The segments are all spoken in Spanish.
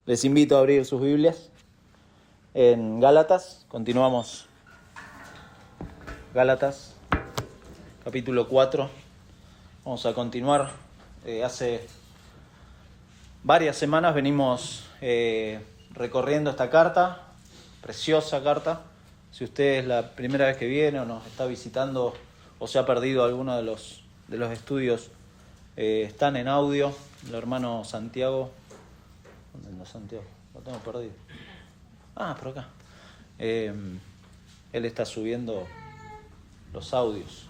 Les invito a abrir sus Biblias en Gálatas. Continuamos Gálatas, capítulo 4. Vamos a continuar. Hace varias semanas venimos recorriendo esta carta, preciosa carta. Si usted es la primera vez que viene o nos está visitando o se ha perdido alguno de los estudios, están en audio. El hermano Santiago... ¿Dónde anda Santiago? Lo tengo perdido. Por acá. Él está subiendo los audios.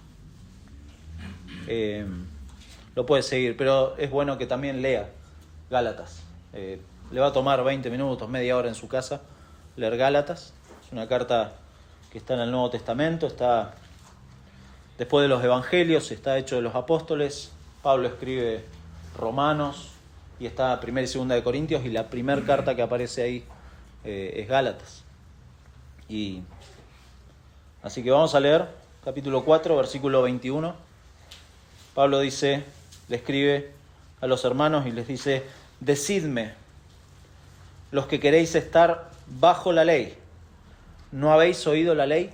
Lo puede seguir, pero es bueno que también lea Gálatas. Le va a tomar 20 minutos, media hora en su casa leer Gálatas. Es una carta que está en el Nuevo Testamento, está después de los Evangelios, está Hechos de los Apóstoles. Pablo escribe Romanos y está Primera y Segunda de Corintios, y la primera carta que aparece ahí es Gálatas. Y así que vamos a leer capítulo 4, versículo 21. Pablo le escribe a los hermanos y les dice: decidme, los que queréis estar bajo la ley, ¿no habéis oído la ley?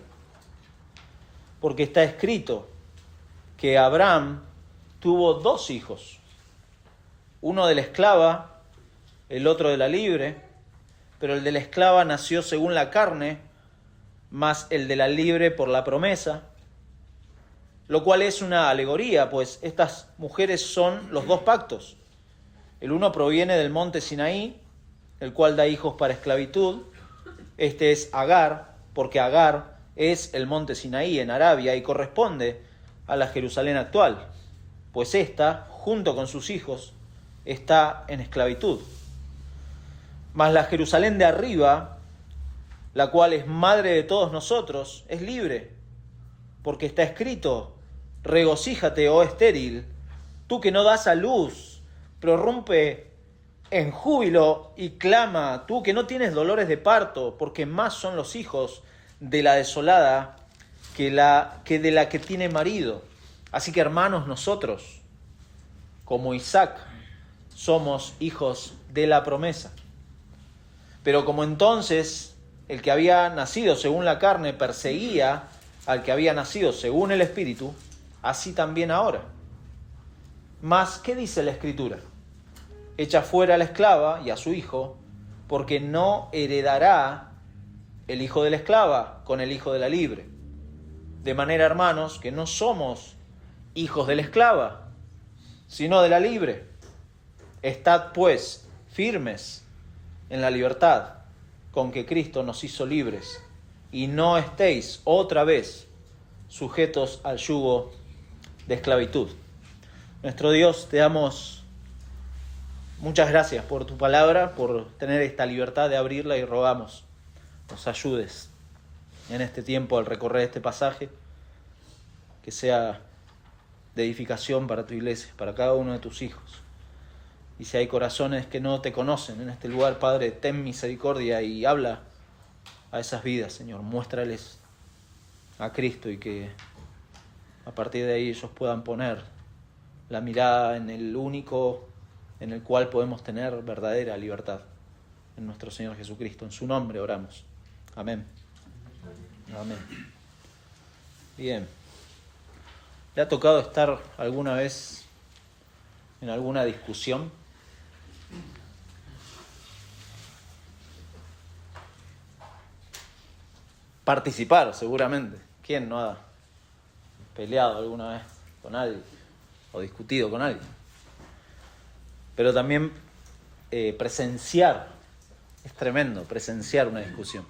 Porque está escrito que Abraham tuvo 2 hijos, uno de la esclava, el otro de la libre, pero el de la esclava nació según la carne, más el de la libre por la promesa, lo cual es una alegoría, pues estas mujeres son los 2 pactos. El uno proviene del monte Sinaí, el cual da hijos para esclavitud. Este es Agar, porque Agar es el monte Sinaí en Arabia y corresponde a la Jerusalén actual, pues ésta, junto con sus hijos, está en esclavitud. Mas la Jerusalén de arriba, la cual es madre de todos nosotros, es libre, porque está escrito: regocíjate, oh estéril, tú que no das a luz, prorrumpe en júbilo y clama, tú que no tienes dolores de parto, porque más son los hijos de la desolada que de la que tiene marido. Así que, hermanos, nosotros, como Isaac, somos hijos de la promesa. Pero como entonces el que había nacido según la carne perseguía al que había nacido según el Espíritu, así también ahora. Mas, ¿qué dice la Escritura? Echa fuera a la esclava y a su hijo, porque no heredará el hijo de la esclava con el hijo de la libre. De manera, hermanos, que no somos hijos de la esclava, sino de la libre. Estad, pues, firmes en la libertad con que Cristo nos hizo libres, y no estéis otra vez sujetos al yugo de esclavitud. Nuestro Dios, te damos muchas gracias por tu palabra, por tener esta libertad de abrirla, y rogamos nos ayudes en este tiempo al recorrer este pasaje, que sea de edificación para tu iglesia, para cada uno de tus hijos. Y si hay corazones que no te conocen en este lugar, Padre, ten misericordia y habla a esas vidas, Señor. Muéstrales a Cristo, y que a partir de ahí ellos puedan poner la mirada en el único en el cual podemos tener verdadera libertad, en nuestro Señor Jesucristo. En su nombre oramos. Amén. Amén. Bien. ¿Le ha tocado estar alguna vez en alguna discusión? Participar, seguramente. ¿Quién no ha peleado alguna vez con alguien o discutido con alguien? Pero también presenciar. Es tremendo presenciar una discusión.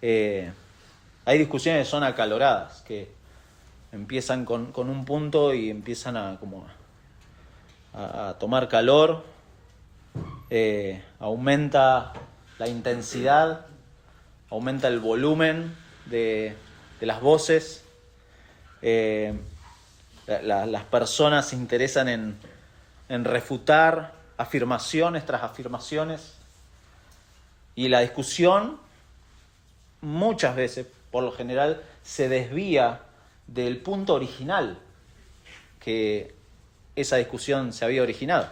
Hay discusiones que son acaloradas, que empiezan con un punto y empiezan a tomar calor, aumenta la intensidad, aumenta el volumen de las voces, las personas se interesan en refutar afirmaciones tras afirmaciones, y la discusión muchas veces, por lo general, se desvía del punto original que esa discusión se había originado.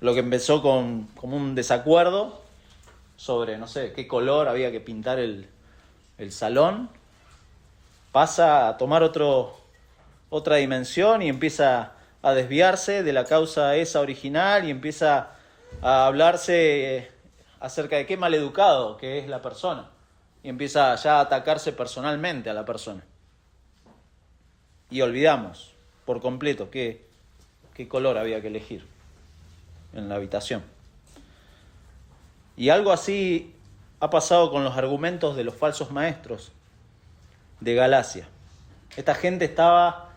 Lo que empezó como un desacuerdo sobre, no sé, qué color había que pintar el salón, pasa a tomar otra dimensión y empieza a desviarse de la causa esa original y empieza a hablarse acerca de qué maleducado que es la persona. Y empieza ya a atacarse personalmente a la persona. Y olvidamos por completo qué color había que elegir en la habitación. Y algo así ha pasado con los argumentos de los falsos maestros de Galacia. Esta gente estaba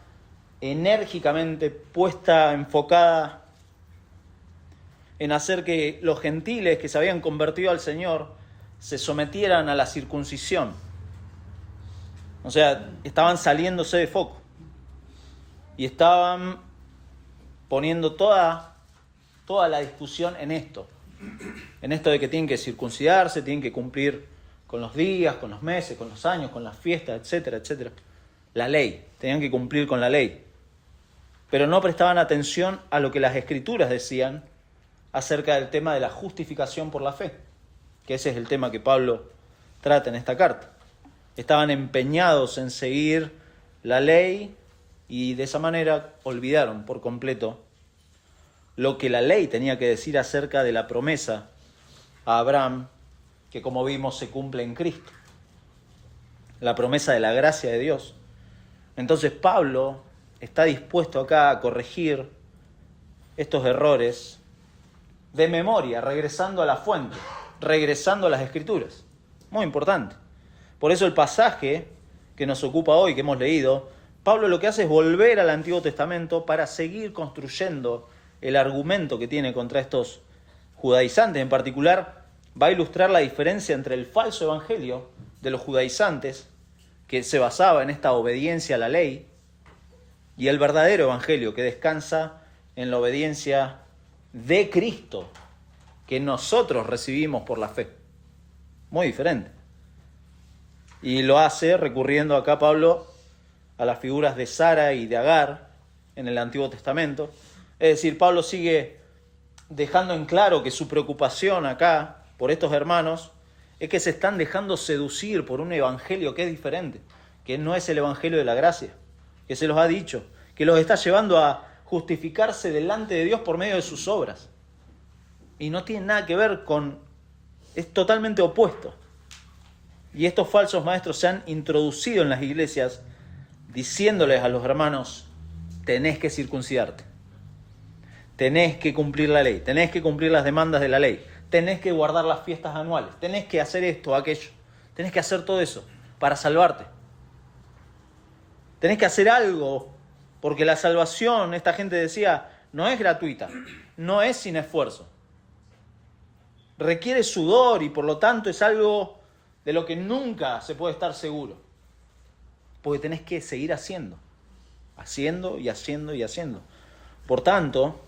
enérgicamente puesta, enfocada en hacer que los gentiles que se habían convertido al Señor se sometieran a la circuncisión. O sea, estaban saliéndose de foco y estaban poniendo toda la discusión en esto de que tienen que circuncidarse, tienen que cumplir con los días, con los meses, con los años, con las fiestas, etcétera, etcétera. La ley, tenían que cumplir con la ley. Pero no prestaban atención a lo que las Escrituras decían acerca del tema de la justificación por la fe, que ese es el tema que Pablo trata en esta carta. Estaban empeñados en seguir la ley y de esa manera olvidaron por completo lo que la ley tenía que decir acerca de la promesa a Abraham, que como vimos se cumple en Cristo. La promesa de la gracia de Dios. Entonces Pablo está dispuesto acá a corregir estos errores de memoria, regresando a la fuente, regresando a las Escrituras. Muy importante. Por eso el pasaje que nos ocupa hoy, que hemos leído, Pablo lo que hace es volver al Antiguo Testamento para seguir construyendo el argumento que tiene contra estos judaizantes. En particular, va a ilustrar la diferencia entre el falso evangelio de los judaizantes, que se basaba en esta obediencia a la ley, y el verdadero evangelio, que descansa en la obediencia de Cristo, que nosotros recibimos por la fe. Muy diferente. Y lo hace recurriendo acá Pablo a las figuras de Sara y de Agar en el Antiguo Testamento. Es decir, Pablo sigue dejando en claro que su preocupación acá por estos hermanos es que se están dejando seducir por un evangelio que es diferente, que no es el evangelio de la gracia, que se los ha dicho, que los está llevando a justificarse delante de Dios por medio de sus obras. Y no tiene nada que ver con... es totalmente opuesto. Y estos falsos maestros se han introducido en las iglesias diciéndoles a los hermanos: tenés que circuncidarte, tenés que cumplir la ley, tenés que cumplir las demandas de la ley, tenés que guardar las fiestas anuales, tenés que hacer esto, aquello, tenés que hacer todo eso para salvarte. Tenés que hacer algo, porque la salvación, esta gente decía, no es gratuita, no es sin esfuerzo. Requiere sudor y por lo tanto es algo de lo que nunca se puede estar seguro. Porque tenés que seguir haciendo y haciendo y haciendo. Por tanto,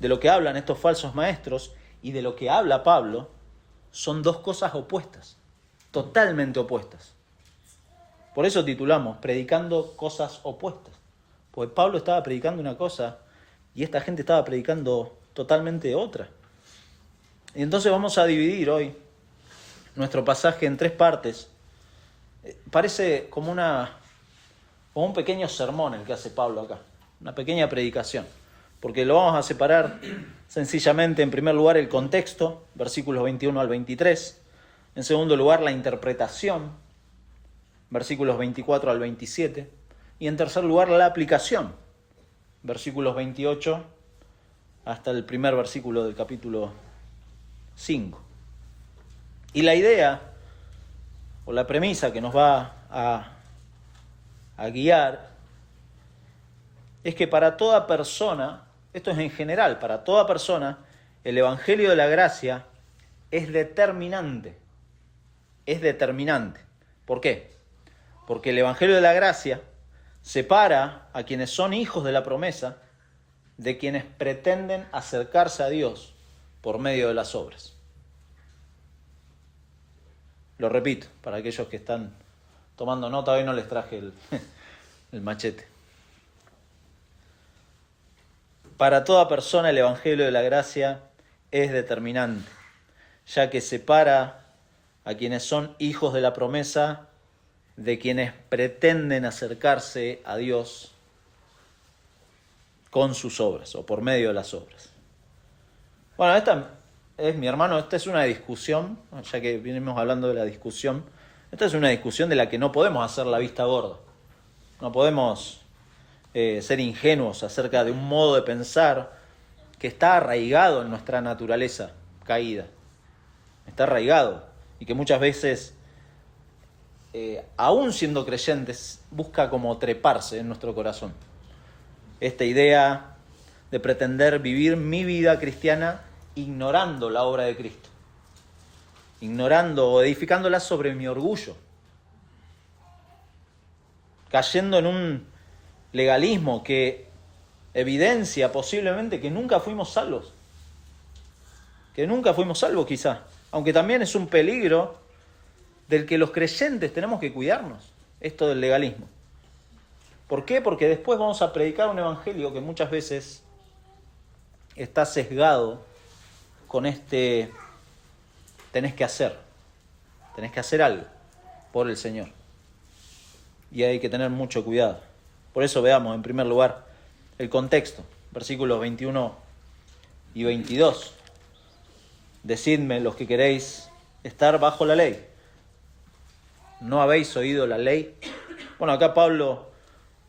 de lo que hablan estos falsos maestros y de lo que habla Pablo, son dos cosas opuestas, totalmente opuestas. Por eso titulamos Predicando cosas opuestas. Porque Pablo estaba predicando una cosa y esta gente estaba predicando totalmente otra. Y entonces vamos a dividir hoy nuestro pasaje en tres partes. Parece como un pequeño sermón el que hace Pablo acá, una pequeña predicación, porque lo vamos a separar sencillamente, en primer lugar, el contexto, versículos 21 al 23, en segundo lugar, la interpretación, versículos 24 al 27, y en tercer lugar, la aplicación, versículos 28 hasta el primer versículo del capítulo 5. Y la idea, o la premisa que nos va a guiar, es que para toda persona, esto es en general, para toda persona, el Evangelio de la Gracia es determinante. Es determinante. ¿Por qué? Porque el Evangelio de la Gracia separa a quienes son hijos de la promesa de quienes pretenden acercarse a Dios por medio de las obras. Lo repito, para aquellos que están tomando nota, hoy no les traje el machete. Para toda persona el Evangelio de la Gracia es determinante, ya que separa a quienes son hijos de la promesa de quienes pretenden acercarse a Dios con sus obras o por medio de las obras. Bueno, esta es, mi hermano, esta es una discusión, ya que venimos hablando de la discusión, esta es una discusión de la que no podemos hacer la vista gorda. No podemos ser ingenuos acerca de un modo de pensar que está arraigado en nuestra naturaleza caída. Está arraigado y que muchas veces, aún siendo creyentes, busca como treparse en nuestro corazón. Esta idea de pretender vivir mi vida cristiana ignorando la obra de Cristo, ignorando o edificándola sobre mi orgullo, cayendo en un legalismo que evidencia posiblemente que nunca fuimos salvos, quizá, aunque también es un peligro del que los creyentes tenemos que cuidarnos, esto del legalismo. ¿Por qué? Porque después vamos a predicar un evangelio que muchas veces está sesgado con tenés que hacer algo por el Señor. Y hay que tener mucho cuidado. Por eso veamos en primer lugar el contexto, versículos 21 y 22. Decidme los que queréis estar bajo la ley. ¿No habéis oído la ley? Bueno, acá Pablo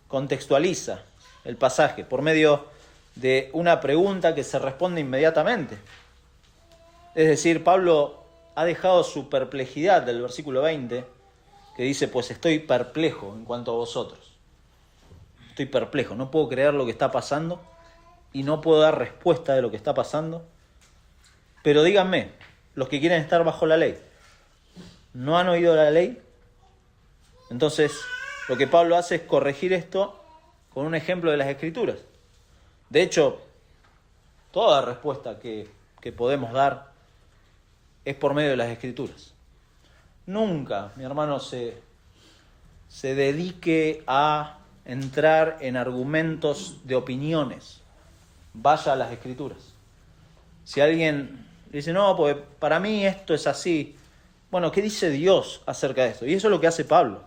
contextualiza el pasaje por medio de una pregunta que se responde inmediatamente. Es decir, Pablo ha dejado su perplejidad del versículo 20, que dice, pues estoy perplejo en cuanto a vosotros. Estoy perplejo, no puedo creer lo que está pasando y no puedo dar respuesta de lo que está pasando. Pero díganme, los que quieren estar bajo la ley, ¿no han oído la ley? Entonces, lo que Pablo hace es corregir esto con un ejemplo de las Escrituras. De hecho, toda respuesta que podemos dar es por medio de las Escrituras. Nunca, mi hermano, se dedique a entrar en argumentos de opiniones. Vaya a las Escrituras. Si alguien dice, no, pues para mí esto es así. Bueno, ¿qué dice Dios acerca de esto? Y eso es lo que hace Pablo.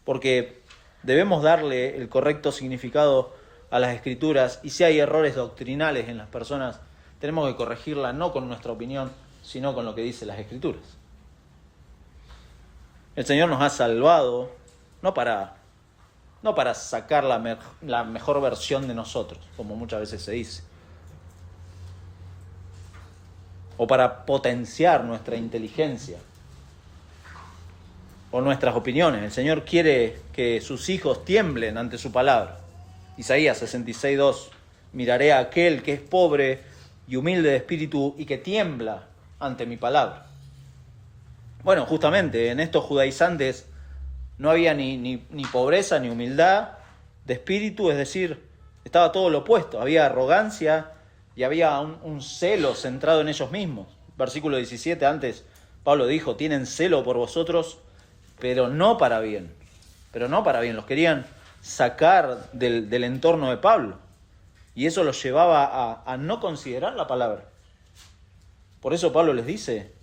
Porque debemos darle el correcto significado a las Escrituras, y si hay errores doctrinales en las personas, tenemos que corregirla no con nuestra opinión, sino con lo que dicen las Escrituras. El Señor nos ha salvado no para sacar la mejor versión de nosotros, como muchas veces se dice, o para potenciar nuestra inteligencia o nuestras opiniones. El Señor quiere que sus hijos tiemblen ante su palabra. Isaías 66:2, miraré a aquel que es pobre y humilde de espíritu y que tiembla ante mi palabra. Bueno, justamente en estos judaizantes no había ni pobreza ni humildad de espíritu, es decir, estaba todo lo opuesto. Había arrogancia y había un celo centrado en ellos mismos. Versículo 17, antes Pablo dijo, tienen celo por vosotros, pero no para bien. Los querían sacar del entorno de Pablo. Y eso los llevaba a no considerar la palabra. Por eso Pablo les dice,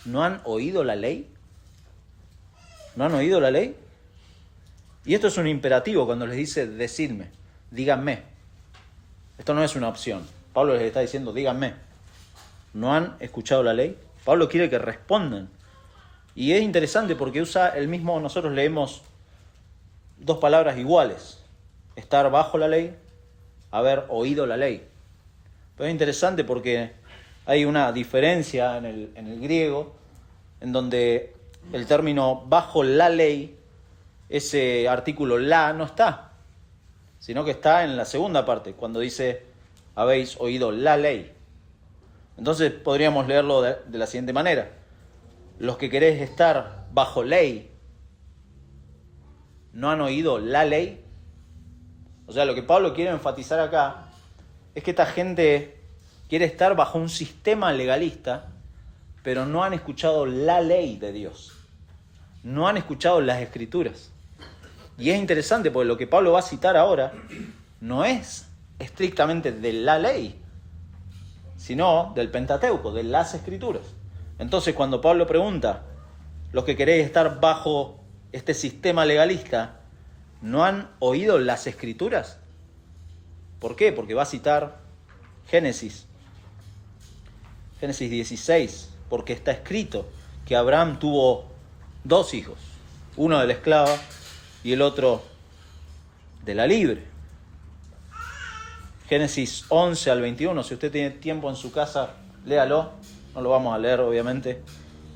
¿no han oído la ley? ¿No han oído la ley? Y esto es un imperativo cuando les dice, decidme, díganme. Esto no es una opción. Pablo les está diciendo, díganme. ¿No han escuchado la ley? Pablo quiere que respondan. Y es interesante porque usa el mismo, nosotros leemos dos palabras iguales. Estar bajo la ley, haber oído la ley. Pero es interesante porque hay una diferencia en el griego, en donde el término bajo la ley, ese artículo la no está, sino que está en la segunda parte, cuando dice habéis oído la ley. Entonces podríamos leerlo de la siguiente manera. Los que queréis estar bajo ley, ¿no han oído la ley? O sea, lo que Pablo quiere enfatizar acá es que esta gente quiere estar bajo un sistema legalista, pero no han escuchado la ley de Dios. No han escuchado las Escrituras. Y es interesante porque lo que Pablo va a citar ahora no es estrictamente de la ley, sino del Pentateuco, de las Escrituras. Entonces, cuando Pablo pregunta, los que queréis estar bajo este sistema legalista, ¿no han oído las Escrituras? ¿Por qué? Porque va a citar Génesis 16, porque está escrito que Abraham tuvo 2 hijos, uno de la esclava y el otro de la libre. Génesis 11 al 21, si usted tiene tiempo en su casa, léalo, no lo vamos a leer obviamente,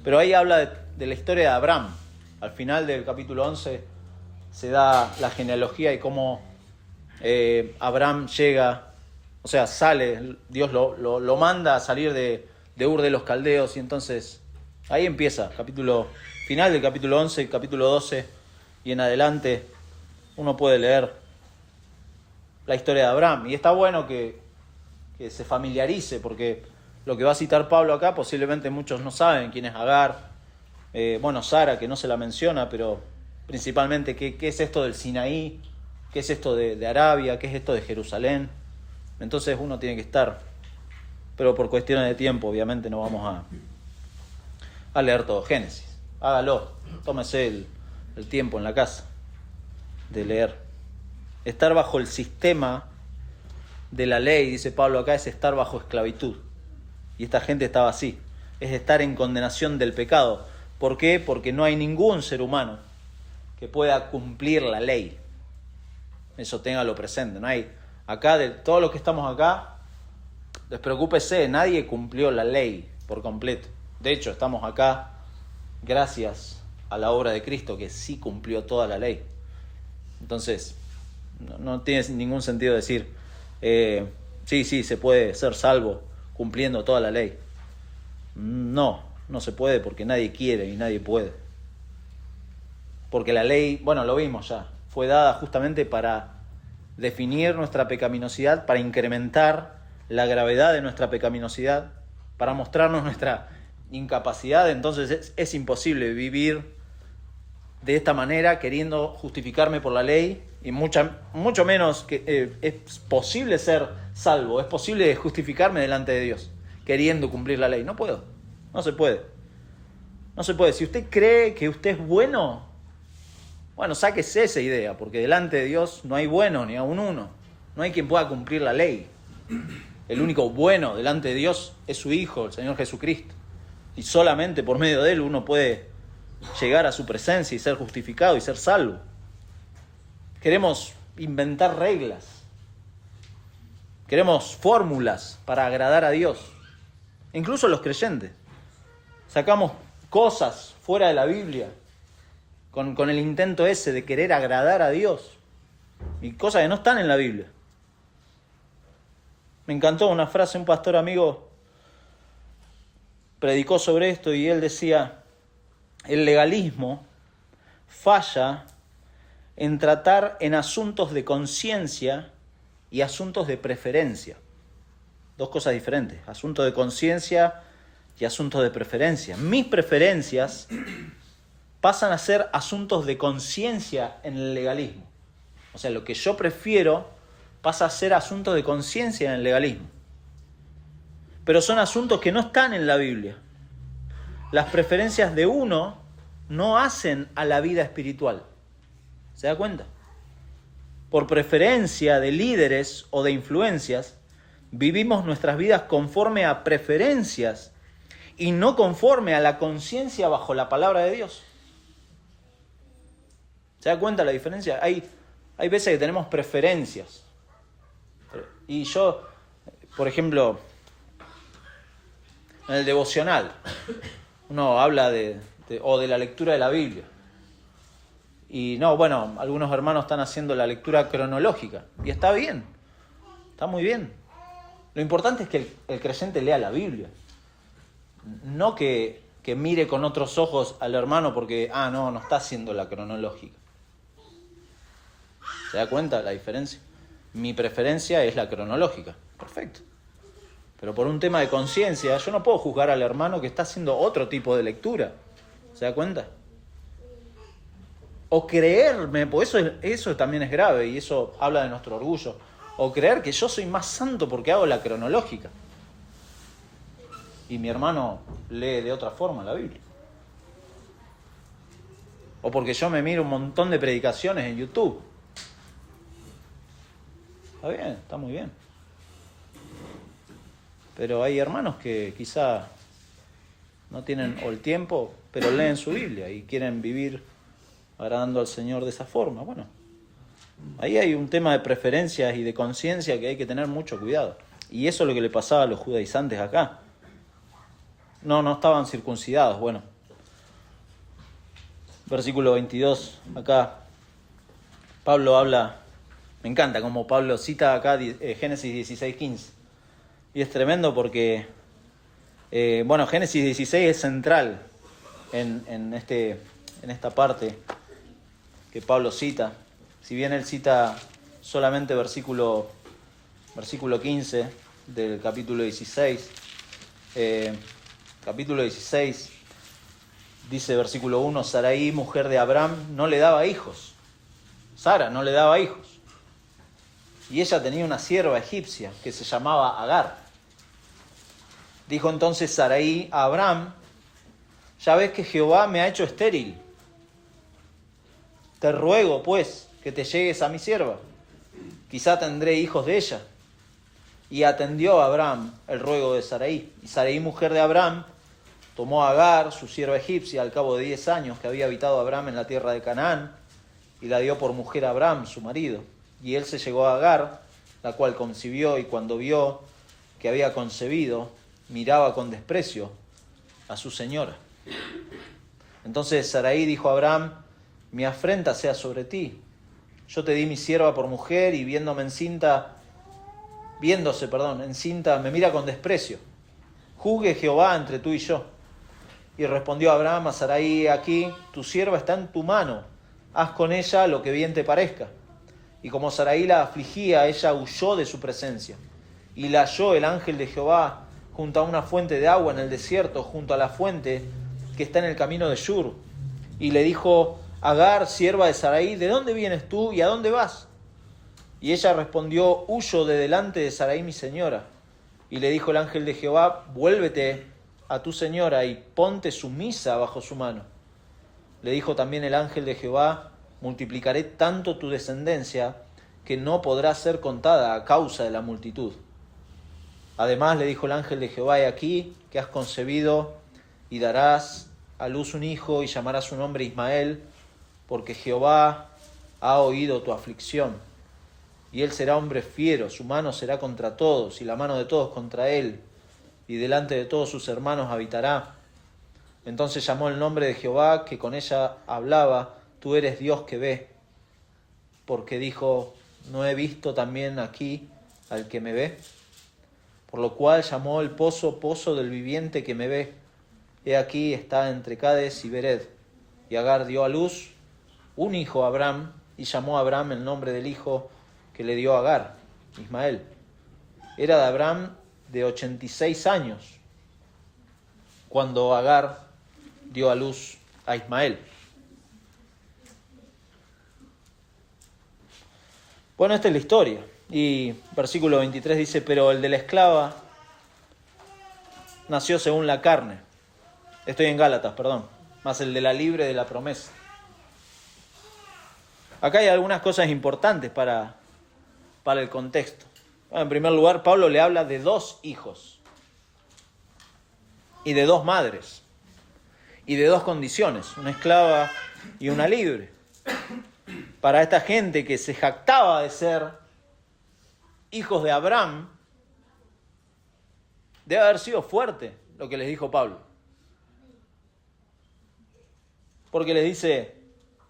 pero ahí habla de la historia de Abraham. Al final del capítulo 11 se da la genealogía y cómo Abraham llega, o sea, sale, Dios lo manda a salir de Ur de los Caldeos, y entonces ahí empieza, final del capítulo 11, capítulo 12 y en adelante uno puede leer la historia de Abraham. Y está bueno que se familiarice, porque lo que va a citar Pablo acá posiblemente muchos no saben quién es Agar. Sara, que no se la menciona, pero principalmente qué es esto del Sinaí, qué es esto de Arabia, qué es esto de Jerusalén. Entonces uno tiene que estar, pero por cuestiones de tiempo obviamente no vamos a leer todo Génesis. Hágalo, tómese el tiempo en la casa de leer. Estar bajo el sistema de la ley, dice Pablo acá, es estar bajo esclavitud. Y esta gente estaba así. Es estar en condenación del pecado. ¿Por qué? Porque no hay ningún ser humano que pueda cumplir la ley. Eso téngalo presente. No hay, acá, de todos los que estamos acá, despreocúpese, nadie cumplió la ley por completo. De hecho, estamos acá gracias a la obra de Cristo, que sí cumplió toda la ley. Entonces, no tiene ningún sentido decir, sí, se puede ser salvo cumpliendo toda la ley. No se puede, porque nadie quiere y nadie puede. Porque la ley, lo vimos ya, fue dada justamente para definir nuestra pecaminosidad, para incrementar la gravedad de nuestra pecaminosidad, para mostrarnos nuestra incapacidad. Entonces es imposible vivir de esta manera, queriendo justificarme por la ley, y mucho menos que es posible ser salvo, es posible justificarme delante de Dios queriendo cumplir la ley. No puedo, no se puede. Si usted cree que usted es bueno, sáquese esa idea, porque delante de Dios no hay bueno ni aun uno. No hay quien pueda cumplir la ley. El único bueno delante de Dios es su Hijo, el Señor Jesucristo. Y solamente por medio de Él uno puede llegar a su presencia y ser justificado y ser salvo. Queremos inventar reglas. Queremos fórmulas para agradar a Dios. Incluso los creyentes. Sacamos cosas fuera de la Biblia con el intento ese de querer agradar a Dios. Y cosas que no están en la Biblia. Me encantó una frase, un pastor amigo predicó sobre esto y él decía: el legalismo falla en tratar en asuntos de conciencia y asuntos de preferencia. 2 cosas diferentes, asuntos de conciencia y asuntos de preferencia. Mis preferencias pasan a ser asuntos de conciencia en el legalismo. O sea, lo que yo prefiero pasa a ser asuntos de conciencia en el legalismo. Pero son asuntos que no están en la Biblia. Las preferencias de uno no hacen a la vida espiritual. ¿Se da cuenta? Por preferencia de líderes o de influencias, vivimos nuestras vidas conforme a preferencias y no conforme a la conciencia bajo la palabra de Dios. ¿Se da cuenta la diferencia? Hay veces que tenemos preferencias. Y yo, por ejemplo, en el devocional, uno habla de la lectura de la Biblia. Y algunos hermanos están haciendo la lectura cronológica. Y está bien, está muy bien. Lo importante es que el creyente lea la Biblia. No que mire con otros ojos al hermano porque, no está haciendo la cronológica. ¿Se da cuenta la diferencia? Mi preferencia es la cronológica. Perfecto. Pero por un tema de conciencia, yo no puedo juzgar al hermano que está haciendo otro tipo de lectura. ¿Se da cuenta? O creerme, pues eso también es grave y eso habla de nuestro orgullo. O creer que yo soy más santo porque hago la cronológica. Y mi hermano lee de otra forma la Biblia. O porque yo me miro un montón de predicaciones en YouTube. Está bien, está muy bien. Pero hay hermanos que quizá no tienen o el tiempo, pero leen su Biblia y quieren vivir agradando al Señor de esa forma. Bueno, ahí hay un tema de preferencias y de conciencia que hay que tener mucho cuidado. Y eso es lo que le pasaba a los judaizantes acá. No estaban circuncidados. Bueno, versículo 22, acá Pablo habla, me encanta como Pablo cita acá Génesis 16:15. Y es tremendo porque, Génesis 16 es central en esta parte que Pablo cita. Si bien él cita solamente versículo 15 del capítulo 16, capítulo 16 dice versículo 1, Sarai, mujer de Abraham, no le daba hijos. Sara no le daba hijos. Y ella tenía una sierva egipcia que se llamaba Agar. Dijo entonces Sarai a Abraham, ya ves que Jehová me ha hecho estéril. Te ruego, pues, que te llegues a mi sierva. Quizá tendré hijos de ella. Y atendió a Abraham el ruego de Sarai. Y Sarai, mujer de Abraham, tomó a Agar, su sierva egipcia, al cabo de 10 años que había habitado Abraham en la tierra de Canaán, y la dio por mujer a Abraham, su marido. Y él se llegó a Agar, la cual concibió, y cuando vio que había concebido, miraba con desprecio a su señora. Entonces Sarai dijo a Abraham, mi afrenta sea sobre ti. Yo te di mi sierva por mujer, y viéndose encinta, me mira con desprecio. Juzgue Jehová entre tú y yo. Y respondió Abraham a Sarai, aquí, tu sierva está en tu mano, haz con ella lo que bien te parezca. Y como Sarai la afligía, ella huyó de su presencia. Y la halló el ángel de Jehová junto a una fuente de agua en el desierto, junto a la fuente que está en el camino de Shur. Y le dijo, Agar, sierva de Sarai, ¿de dónde vienes tú y a dónde vas? Y ella respondió, huyo de delante de Sarai mi señora. Y le dijo el ángel de Jehová, vuélvete a tu señora y ponte sumisa bajo su mano. Le dijo también el ángel de Jehová, multiplicaré tanto tu descendencia que no podrá ser contada a causa de la multitud. Además le dijo el ángel de Jehová, he aquí que has concebido y darás a luz un hijo y llamarás su nombre Ismael, porque Jehová ha oído tu aflicción. Y él será hombre fiero, su mano será contra todos y la mano de todos contra él, y delante de todos sus hermanos habitará. Entonces llamó el nombre de Jehová, que con ella hablaba, tú eres Dios que ve. Porque dijo, ¿no he visto también aquí al que me ve? Por lo cual llamó el pozo, pozo del viviente que me ve. He aquí está entre Cades y Bered. Y Agar dio a luz un hijo a Abraham, y llamó a Abraham el nombre del hijo que le dio a Agar, Ismael. Era de Abraham de 86 años, cuando Agar dio a luz a Ismael. Bueno, esta es la historia. Y versículo 23 dice, pero el de la esclava nació según la carne. Estoy en Gálatas, perdón. Más el de la libre de la promesa. Acá hay algunas cosas importantes para el contexto. Bueno, en primer lugar, Pablo le habla de 2 hijos. Y de 2 madres. Y de 2 condiciones. Una esclava y una libre. Para esta gente que se jactaba de ser hijos de Abraham, debe haber sido fuerte lo que les dijo Pablo. Porque les dice,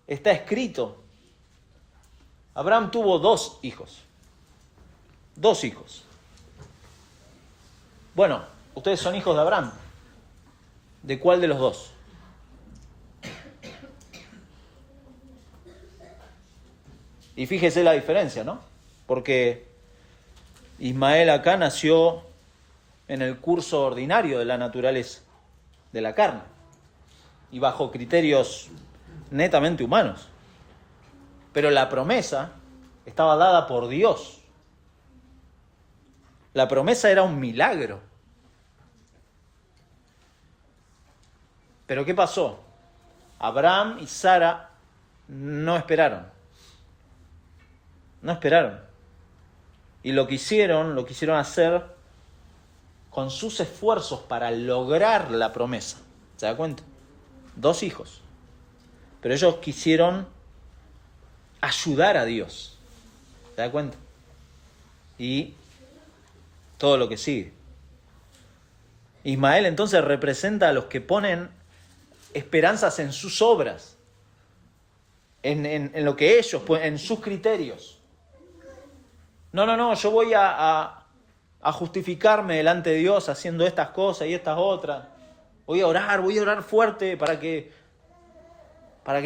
está escrito, Abraham tuvo 2 hijos. 2 hijos. Bueno, ustedes son hijos de Abraham. ¿De cuál de los 2? Y fíjese la diferencia, ¿no? Porque Ismael acá nació en el curso ordinario de la naturaleza, de la carne, y bajo criterios netamente humanos. Pero la promesa estaba dada por Dios. La promesa era un milagro. Pero ¿qué pasó? Abraham y Sara no esperaron. No esperaron. Y lo quisieron hacer con sus esfuerzos para lograr la promesa. ¿Se da cuenta? 2 hijos. Pero ellos quisieron ayudar a Dios. ¿Se da cuenta? Y todo lo que sigue. Ismael entonces representa a los que ponen esperanzas en sus obras, en lo que ellos, en sus criterios. No, yo voy a justificarme delante de Dios haciendo estas cosas y estas otras. Voy a orar fuerte para que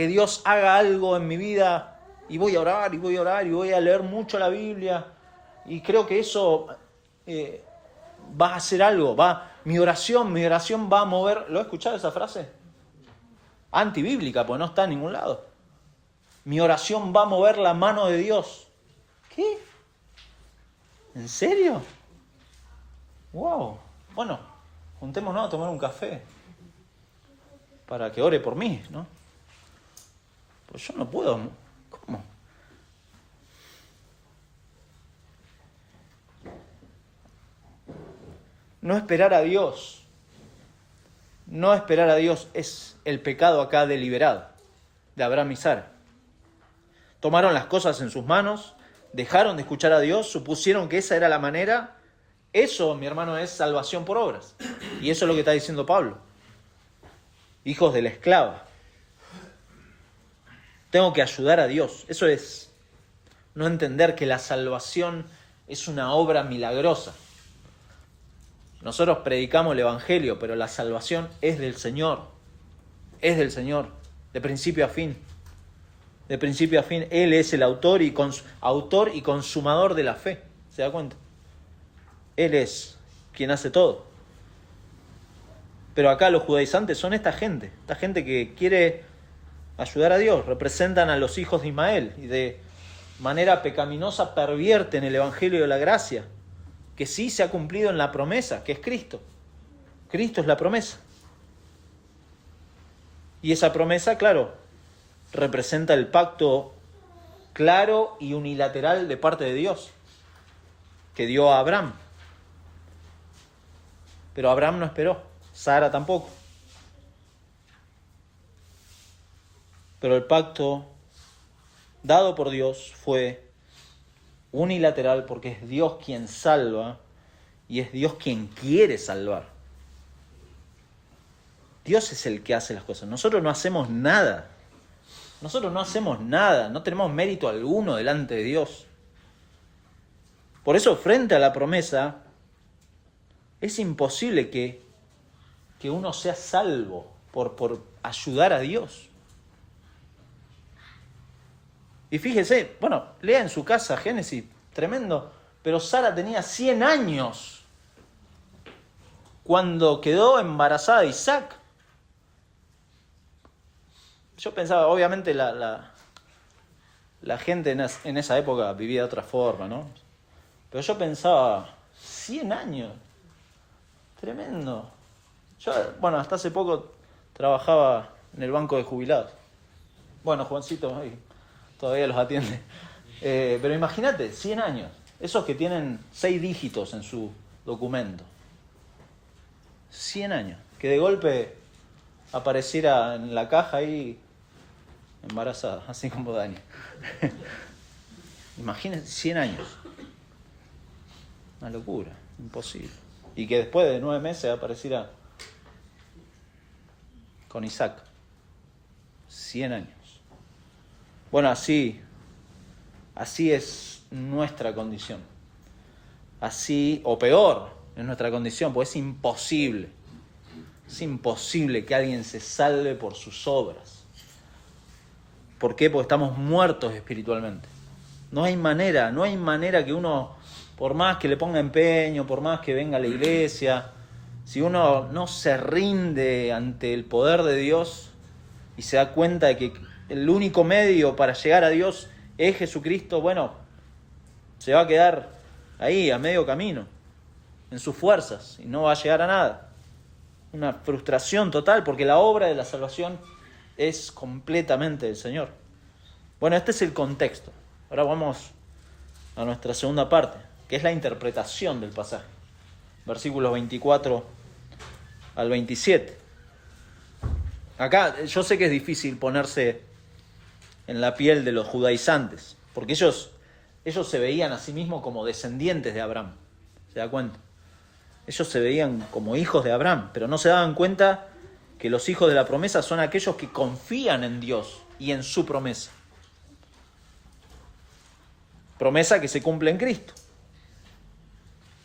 Dios haga algo en mi vida. Y voy a orar, y voy a leer mucho la Biblia. Y creo que eso va a hacer algo. Mi oración va a mover. ¿Lo has escuchado esa frase? Antibíblica, pues no está en ningún lado. Mi oración va a mover la mano de Dios. ¿Qué? ¿En serio? ¡Wow! Bueno, juntémonos a tomar un café para que ore por mí, ¿no? Pues yo no puedo. ¿Cómo? No esperar a Dios. No esperar a Dios es el pecado acá deliberado de Abraham y Sara. Tomaron las cosas en sus manos, dejaron de escuchar a Dios, supusieron que esa era la manera. Eso, mi hermano, es salvación por obras. Y eso es lo que está diciendo Pablo. Hijos de la esclava. Tengo que ayudar a Dios. Eso es no entender que la salvación es una obra milagrosa. Nosotros predicamos el Evangelio, pero la salvación es del Señor. Es del Señor, de principio a fin. De principio a fin, Él es el autor y consumador de la fe. ¿Se da cuenta? Él es quien hace todo. Pero acá los judaizantes son esta gente que quiere ayudar a Dios. Representan a los hijos de Ismael y de manera pecaminosa pervierten el Evangelio de la gracia, que sí se ha cumplido en la promesa, que es Cristo. Cristo es la promesa. Y esa promesa, claro, representa el pacto claro y unilateral de parte de Dios, que dio a Abraham. Pero Abraham no esperó, Sara tampoco. Pero el pacto dado por Dios fue unilateral porque es Dios quien salva y es Dios quien quiere salvar. Dios es el que hace las cosas. Nosotros no hacemos nada. No tenemos mérito alguno delante de Dios. Por eso, frente a la promesa, es imposible que uno sea salvo por ayudar a Dios. Y fíjese, bueno, lea en su casa Génesis, tremendo, pero Sara tenía 100 años cuando quedó embarazada de Isaac. Yo pensaba, obviamente la gente en esa época vivía de otra forma, ¿no? Pero yo pensaba, 100 años, tremendo. Yo, bueno, hasta hace poco trabajaba en el banco de jubilados. Bueno, Juancito ahí todavía los atiende. Pero imagínate, 100 años. Esos que tienen 6 dígitos en su documento. 100 años. Que de golpe apareciera en la caja ahí embarazada, así como Dani. Imagínense, 100 años. Una locura, imposible. Y que después de 9 meses apareciera con Isaac. 100 años. Bueno, así es nuestra condición. Así, o peor, es nuestra condición, pues es imposible. Es imposible que alguien se salve por sus obras. ¿Por qué? Porque estamos muertos espiritualmente. No hay manera que uno, por más que le ponga empeño, por más que venga a la iglesia, si uno no se rinde ante el poder de Dios y se da cuenta de que el único medio para llegar a Dios es Jesucristo, bueno, se va a quedar ahí a medio camino. en sus fuerzas y no va a llegar a nada. Una frustración total porque la obra de la salvación es completamente del Señor. Bueno, este es el contexto. Ahora vamos a nuestra segunda parte, que es la interpretación del pasaje. Versículos 24 al 27. Acá yo sé que es difícil ponerse en la piel de los judaizantes, porque ellos se veían a sí mismos como descendientes de Abraham. ¿Se da cuenta? Ellos se veían como hijos de Abraham, pero no se daban cuenta que los hijos de la promesa son aquellos que confían en Dios y en su promesa. Promesa que se cumple en Cristo.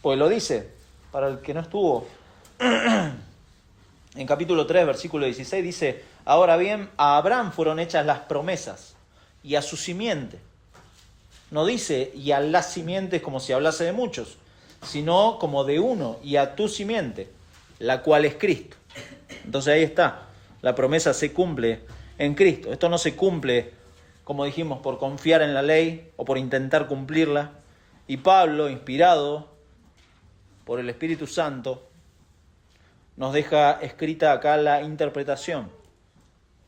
Pues lo dice, para el que no estuvo, en capítulo 3, versículo 16, dice: ahora bien, a Abraham fueron hechas las promesas y a su simiente. No dice y a las simientes como si hablase de muchos, sino como de uno, y a tu simiente, la cual es Cristo. Entonces ahí está, la promesa se cumple en Cristo. Esto no se cumple, como dijimos, por confiar en la ley o por intentar cumplirla. Y Pablo, inspirado por el Espíritu Santo, nos deja escrita acá la interpretación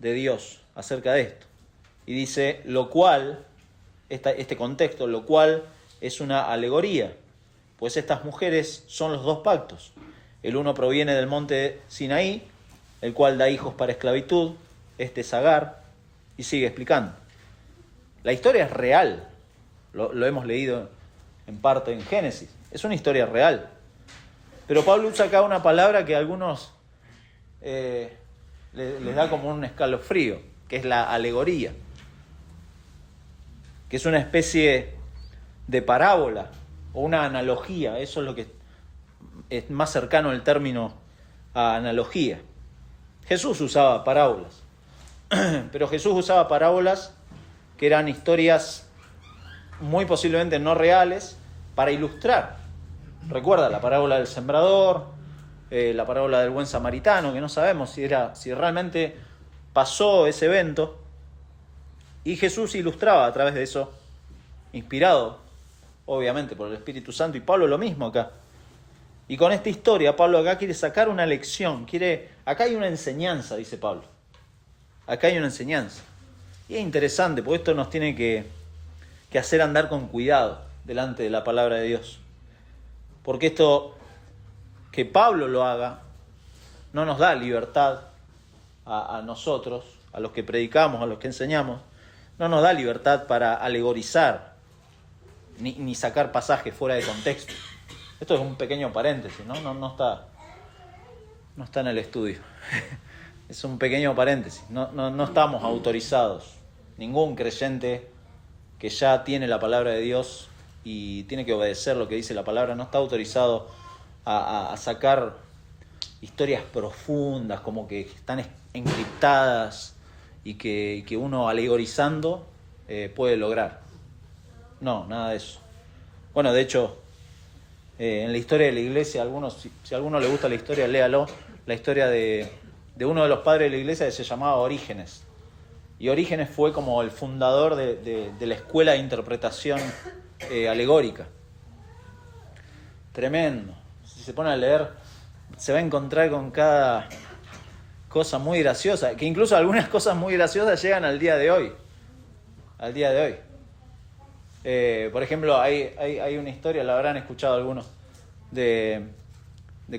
de Dios acerca de esto. Y dice, lo cual, este contexto, lo cual es una alegoría, pues estas mujeres son los dos pactos. El uno proviene del monte Sinaí, el cual da hijos para esclavitud, este es Agar, y sigue explicando. La historia es real, lo hemos leído en parte en Génesis, es una historia real. Pero Pablo usa acá una palabra que a algunos les da como un escalofrío, que es la alegoría, que es una especie de parábola o una analogía. Eso es lo que es más cercano al término a analogía. Jesús usaba parábolas, pero Jesús usaba parábolas que eran historias muy posiblemente no reales para ilustrar. Recuerda la parábola del sembrador, la parábola del buen samaritano, que no sabemos si realmente pasó ese evento. Y Jesús ilustraba a través de eso, inspirado, obviamente, por el Espíritu Santo. Y Pablo lo mismo acá. Y con esta historia, Pablo acá quiere sacar una lección. Acá hay una enseñanza, dice Pablo. Acá hay una enseñanza. Y es interesante, porque esto nos tiene que hacer andar con cuidado delante de la palabra de Dios. Porque esto, que Pablo lo haga, no nos da libertad a nosotros, a los que predicamos, a los que enseñamos, no nos da libertad para alegorizar, ni sacar pasajes fuera de contexto. Esto es un pequeño paréntesis, no está en el estudio. Es un pequeño paréntesis, no estamos autorizados. Ningún creyente que ya tiene la palabra de Dios y tiene que obedecer lo que dice la palabra, no está autorizado a sacar historias profundas, como que están encriptadas y que uno alegorizando puede lograr. No, nada de eso. Bueno, de hecho, en la historia de la iglesia, si a alguno le gusta la historia, léalo, la historia de uno de los padres de la iglesia que se llamaba Orígenes. Y Orígenes fue como el fundador de la escuela de interpretación alegórica. Tremendo. Si se pone a leer, se va a encontrar con cada cosa muy graciosa, que incluso algunas cosas muy graciosas llegan al día de hoy. Al día de hoy. Por ejemplo, hay una historia, la habrán escuchado algunos, de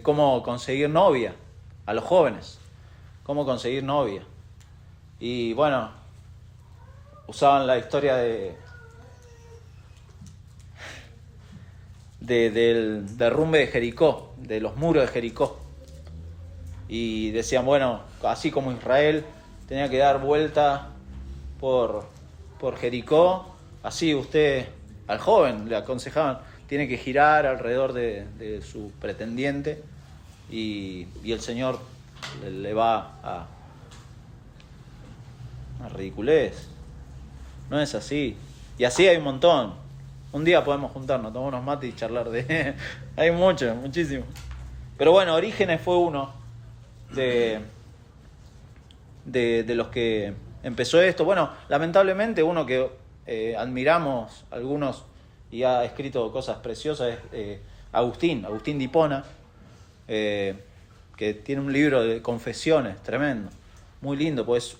cómo conseguir novia a los jóvenes. Cómo conseguir novia. Y bueno, usaban la historia del derrumbe de Jericó, de los muros de Jericó. Y decían, bueno, así como Israel tenía que dar vuelta por Jericó, así usted al joven le aconsejaban, tiene que girar alrededor de su pretendiente y el Señor le va a ridiculez. No es así. Y así hay un montón. Un día podemos juntarnos, tomar unos mates y charlar de... Hay muchos, muchísimos. Pero bueno, Orígenes fue uno de los que empezó esto. Bueno, lamentablemente uno que admiramos algunos y ha escrito cosas preciosas es Agustín de Hipona, que tiene un libro de confesiones tremendo, muy lindo, pues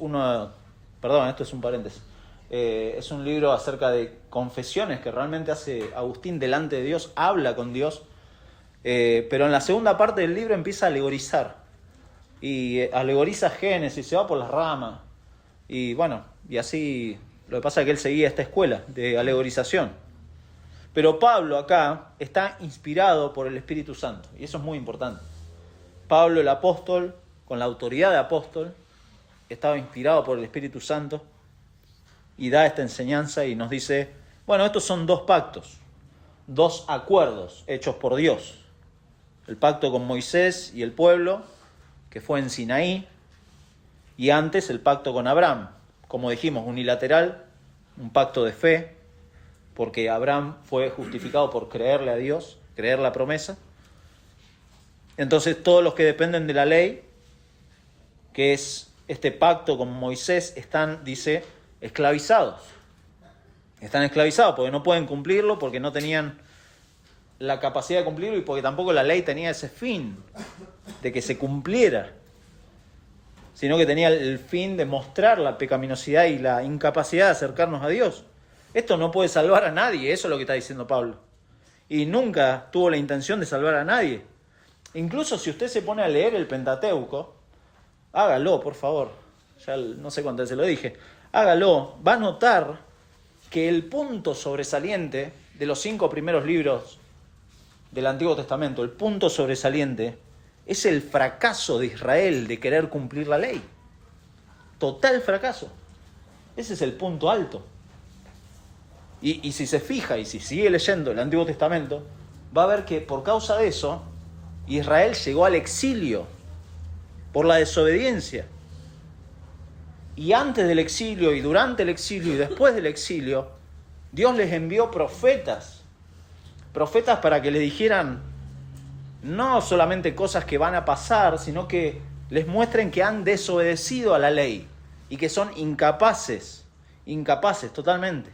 perdón, esto es un paréntesis, es un libro acerca de confesiones que realmente hace Agustín delante de Dios, habla con Dios, pero en la segunda parte del libro empieza a alegorizar, y alegoriza Génesis, se va por las ramas, y bueno, y así, lo que pasa es que él seguía esta escuela de alegorización. Pero Pablo acá está inspirado por el Espíritu Santo, y eso es muy importante. Pablo el apóstol, con la autoridad de apóstol, estaba inspirado por el Espíritu Santo y da esta enseñanza y nos dice, bueno, estos son 2 pactos, 2 acuerdos hechos por Dios. El pacto con Moisés y el pueblo, que fue en Sinaí, y antes el pacto con Abraham, como dijimos, unilateral, un pacto de fe, porque Abraham fue justificado por creerle a Dios, creer la promesa. Entonces todos los que dependen de la ley, que es este pacto con Moisés, están, dice, esclavizados. Están esclavizados porque no pueden cumplirlo, porque no tenían la capacidad de cumplirlo y porque tampoco la ley tenía ese fin de que se cumpliera, sino que tenía el fin de mostrar la pecaminosidad y la incapacidad de acercarnos a Dios. Esto no puede salvar a nadie, eso es lo que está diciendo Pablo. Y nunca tuvo la intención de salvar a nadie. Incluso si usted se pone a leer el Pentateuco, hágalo, por favor, ya no sé cuántas veces lo dije, hágalo, va a notar que el punto sobresaliente de los 5 primeros libros del Antiguo Testamento, el punto sobresaliente, es el fracaso de Israel de querer cumplir la ley. Total fracaso. Ese es el punto alto. Y si se fija y si sigue leyendo el Antiguo Testamento, va a ver que por causa de eso, Israel llegó al exilio por la desobediencia. Y antes del exilio, y durante el exilio, y después del exilio, Dios les envió profetas para que les dijeran no solamente cosas que van a pasar, sino que les muestren que han desobedecido a la ley y que son incapaces totalmente.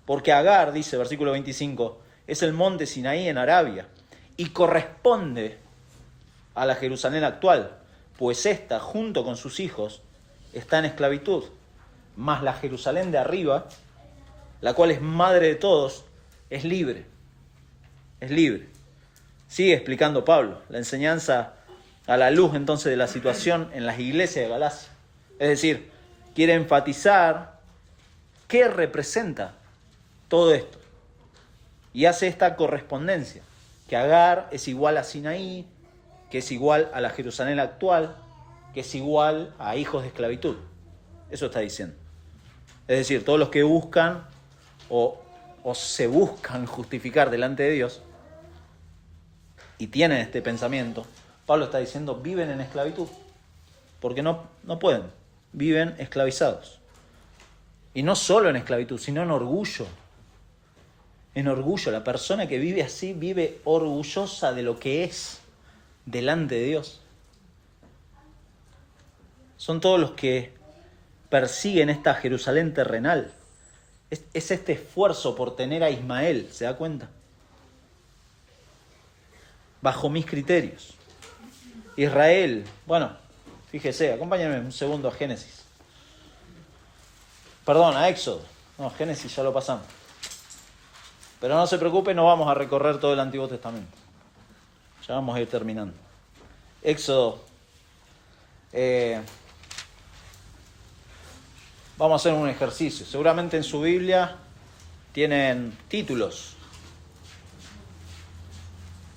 Porque Agar, dice versículo 25, es el monte Sinaí en Arabia y corresponde a la Jerusalén actual, pues ésta, junto con sus hijos, está en esclavitud. Mas la Jerusalén de arriba, la cual es madre de todos, es libre. Es libre. Sigue explicando Pablo la enseñanza a la luz entonces de la situación en las iglesias de Galacia. Es decir, quiere enfatizar qué representa todo esto. Y hace esta correspondencia, que Agar es igual a Sinaí, que es igual a la Jerusalén actual, que es igual a hijos de esclavitud. Eso está diciendo. Es decir, todos los que buscan o se buscan justificar delante de Dios y tienen este pensamiento, Pablo está diciendo, viven en esclavitud, porque no pueden, viven esclavizados. Y no solo en esclavitud, sino en orgullo. En orgullo, la persona que vive así vive orgullosa de lo que es delante de Dios. Son todos los que persiguen esta Jerusalén terrenal. Es este esfuerzo por tener a Ismael, ¿se da cuenta? Bajo mis criterios. Israel, bueno, fíjese, acompáñenme un segundo a Génesis. Perdón, a Éxodo. No, Génesis ya lo pasamos. Pero no se preocupe, no vamos a recorrer todo el Antiguo Testamento. Ya vamos a ir terminando. Éxodo. Vamos a hacer un ejercicio. Seguramente en su Biblia tienen títulos.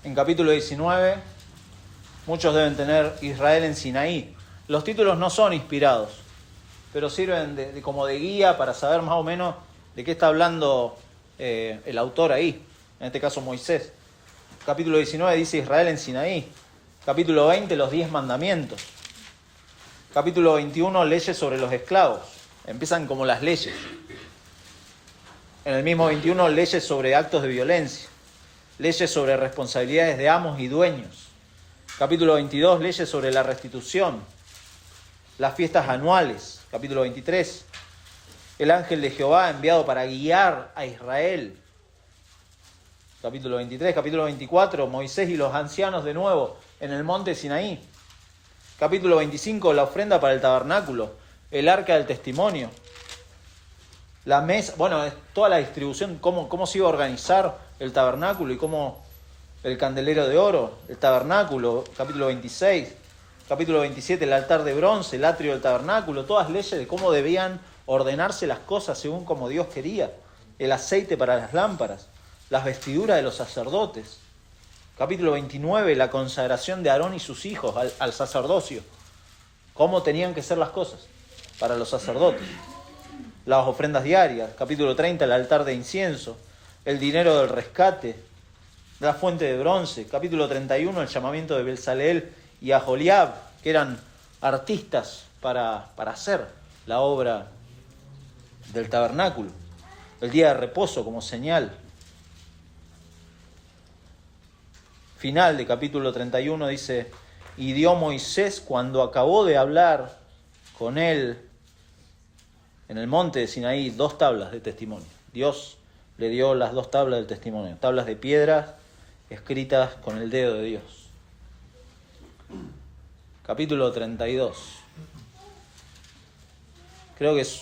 En capítulo 19, muchos deben tener Israel en Sinaí. Los títulos no son inspirados, pero sirven como de guía para saber más o menos de qué está hablando el autor ahí, en este caso Moisés. Capítulo 19 dice Israel en Sinaí. Capítulo 20, los 10 mandamientos. Capítulo 21, leyes sobre los esclavos. Empiezan como las leyes. En el mismo 21, leyes sobre actos de violencia. Leyes sobre responsabilidades de amos y dueños. Capítulo 22, leyes sobre la restitución. Las fiestas anuales. Capítulo 23, el ángel de Jehová enviado para guiar a Israel. capítulo 23, capítulo 24, Moisés y los ancianos de nuevo en el monte Sinaí. Capítulo 25, la ofrenda para el tabernáculo, el arca del testimonio, la mesa, toda la distribución, cómo se iba a organizar el tabernáculo y cómo el candelero de oro, el tabernáculo, capítulo 26, capítulo 27, el altar de bronce, el atrio del tabernáculo, todas leyes de cómo debían ordenarse las cosas según como Dios quería, el aceite para las lámparas, las vestiduras de los sacerdotes. Capítulo 29, la consagración de Aarón y sus hijos al sacerdocio. Cómo tenían que ser las cosas para los sacerdotes. Las ofrendas diarias. Capítulo 30, el altar de incienso. El dinero del rescate. La fuente de bronce. Capítulo 31, el llamamiento de Belsaleel y Aholiab, que eran artistas para hacer la obra del tabernáculo. El día de reposo como señal. Final de capítulo 31 dice: y dio Moisés, cuando acabó de hablar con él en el monte de Sinaí, 2 tablas de testimonio. Dios le dio las 2 tablas del testimonio, tablas de piedra escritas con el dedo de Dios. Capítulo 32. Creo que es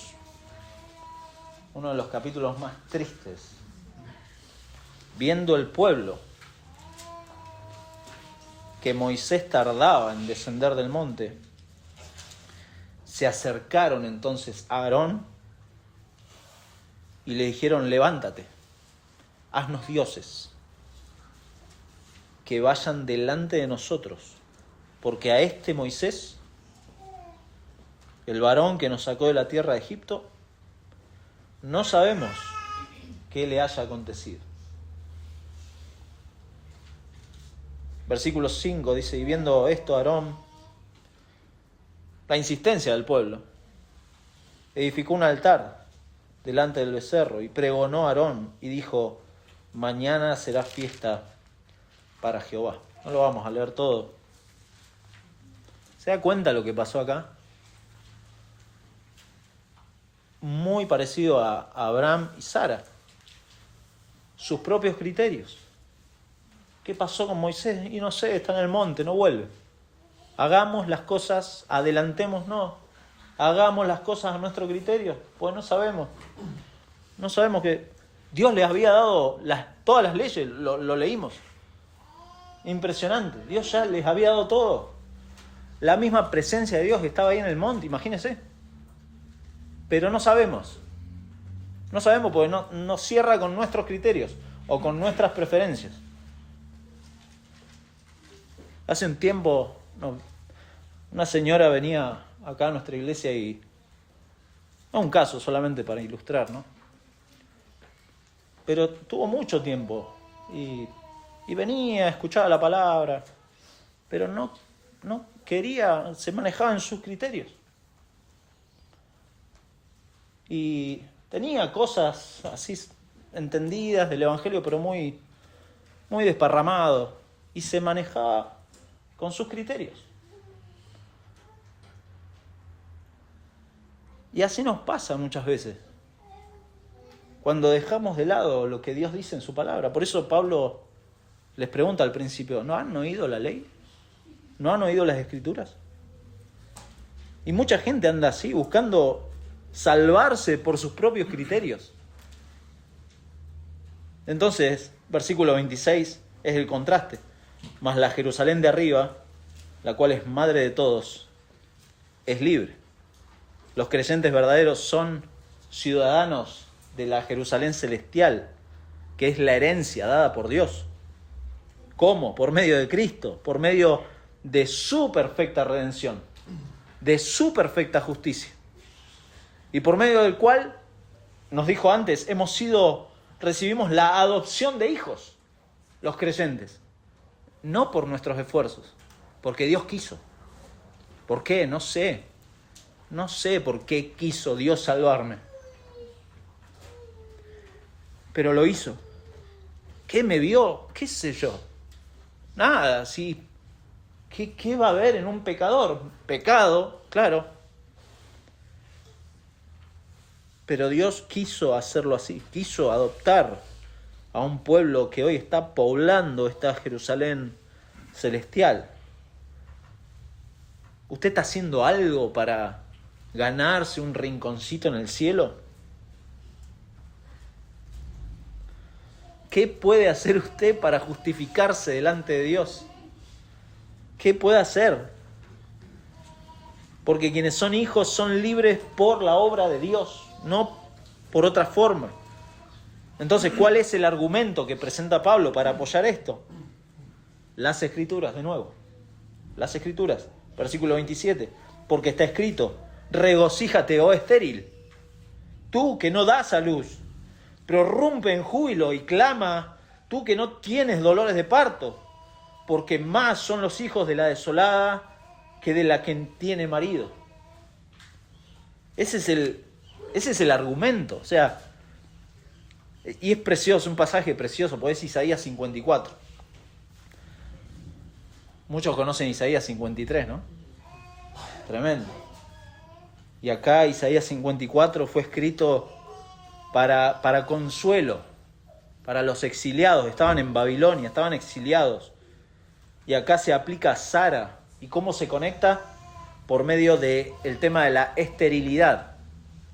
uno de los capítulos más tristes. Viendo el pueblo que Moisés tardaba en descender del monte, se acercaron entonces a Aarón y le dijeron: levántate, haznos dioses que vayan delante de nosotros, porque a este Moisés, el varón que nos sacó de la tierra de Egipto, no sabemos qué le haya acontecido. Versículo 5 dice: y viendo esto Aarón, la insistencia del pueblo, edificó un altar delante del becerro y pregonó a Aarón y dijo: mañana será fiesta para Jehová. No lo vamos a leer todo. ¿Se da cuenta lo que pasó acá? Muy parecido a Abraham y Sara. Sus propios criterios. ¿Qué pasó con Moisés? Y no sé, está en el monte, no vuelve. Hagamos las cosas, adelantémonos, hagamos las cosas a nuestro criterio. Pues no sabemos. No sabemos que Dios les había dado todas las leyes, lo leímos. Impresionante. Dios ya les había dado todo. La misma presencia de Dios estaba ahí en el monte, imagínense. Pero no sabemos. No sabemos porque no cierra con nuestros criterios o con nuestras preferencias. Hace un tiempo, una señora venía acá a nuestra iglesia y... No un caso, solamente para ilustrar, ¿no? Pero tuvo mucho tiempo y venía, escuchaba la palabra, pero no quería, se manejaba en sus criterios. Y tenía cosas así entendidas del Evangelio, pero muy, muy desparramado, y se manejaba con sus criterios. Y así nos pasa muchas veces, cuando dejamos de lado lo que Dios dice en su palabra. Por eso Pablo les pregunta al principio: ¿no han oído la ley? ¿No han oído las escrituras? Y mucha gente anda así, buscando salvarse por sus propios criterios. Entonces, versículo 26 es el contraste. Mas la Jerusalén de arriba, la cual es madre de todos, es libre. Los creyentes verdaderos son ciudadanos de la Jerusalén celestial, que es la herencia dada por Dios. ¿Cómo? Por medio de Cristo, por medio de su perfecta redención, de su perfecta justicia. Y por medio del cual, nos dijo antes, recibimos la adopción de hijos, los creyentes. No por nuestros esfuerzos, porque Dios quiso. ¿Por qué? No sé. No sé por qué quiso Dios salvarme. Pero lo hizo. ¿Qué me vio? ¿Qué sé yo? Nada, sí. ¿Qué va a haber en un pecador? Pecado, claro. Pero Dios quiso hacerlo así. Quiso adoptar a un pueblo que hoy está poblando esta Jerusalén celestial. ¿Usted está haciendo algo para ganarse un rinconcito en el cielo? ¿Qué puede hacer usted para justificarse delante de Dios? ¿Qué puede hacer? Porque quienes son hijos son libres por la obra de Dios, no por otra forma. Entonces, ¿cuál es el argumento que presenta Pablo para apoyar esto? Las Escrituras, de nuevo. Las Escrituras. Versículo 27. Porque está escrito: regocíjate, oh estéril, tú que no das a luz, prorrumpe en júbilo y clama, tú que no tienes dolores de parto, porque más son los hijos de la desolada que de la que tiene marido. Ese es el argumento. O sea, y es precioso, un pasaje precioso, porque es Isaías 54. Muchos conocen Isaías 53, ¿no? Tremendo. Y acá Isaías 54 fue escrito para consuelo, para los exiliados. Estaban en Babilonia, estaban exiliados. Y acá se aplica a Sara. ¿Y cómo se conecta? Por medio del tema de la esterilidad.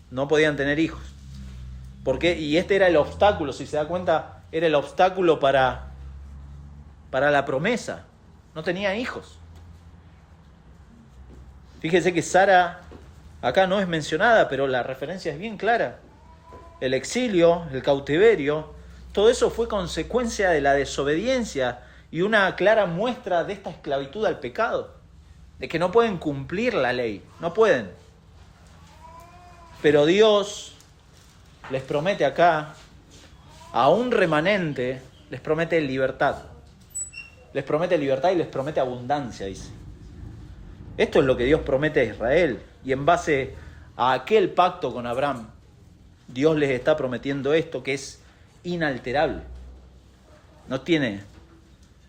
No podían tener hijos. ¿Por qué? Y este era el obstáculo, si se da cuenta, era el obstáculo para la promesa. No tenía hijos. Fíjese que Sara acá no es mencionada, pero la referencia es bien clara. El exilio, el cautiverio, todo eso fue consecuencia de la desobediencia y una clara muestra de esta esclavitud al pecado, de que no pueden cumplir la ley, no pueden. Pero Dios les promete acá, a un remanente, les promete libertad. Les promete libertad y les promete abundancia, dice. Esto es lo que Dios promete a Israel. Y en base a aquel pacto con Abraham, Dios les está prometiendo esto que es inalterable. No tiene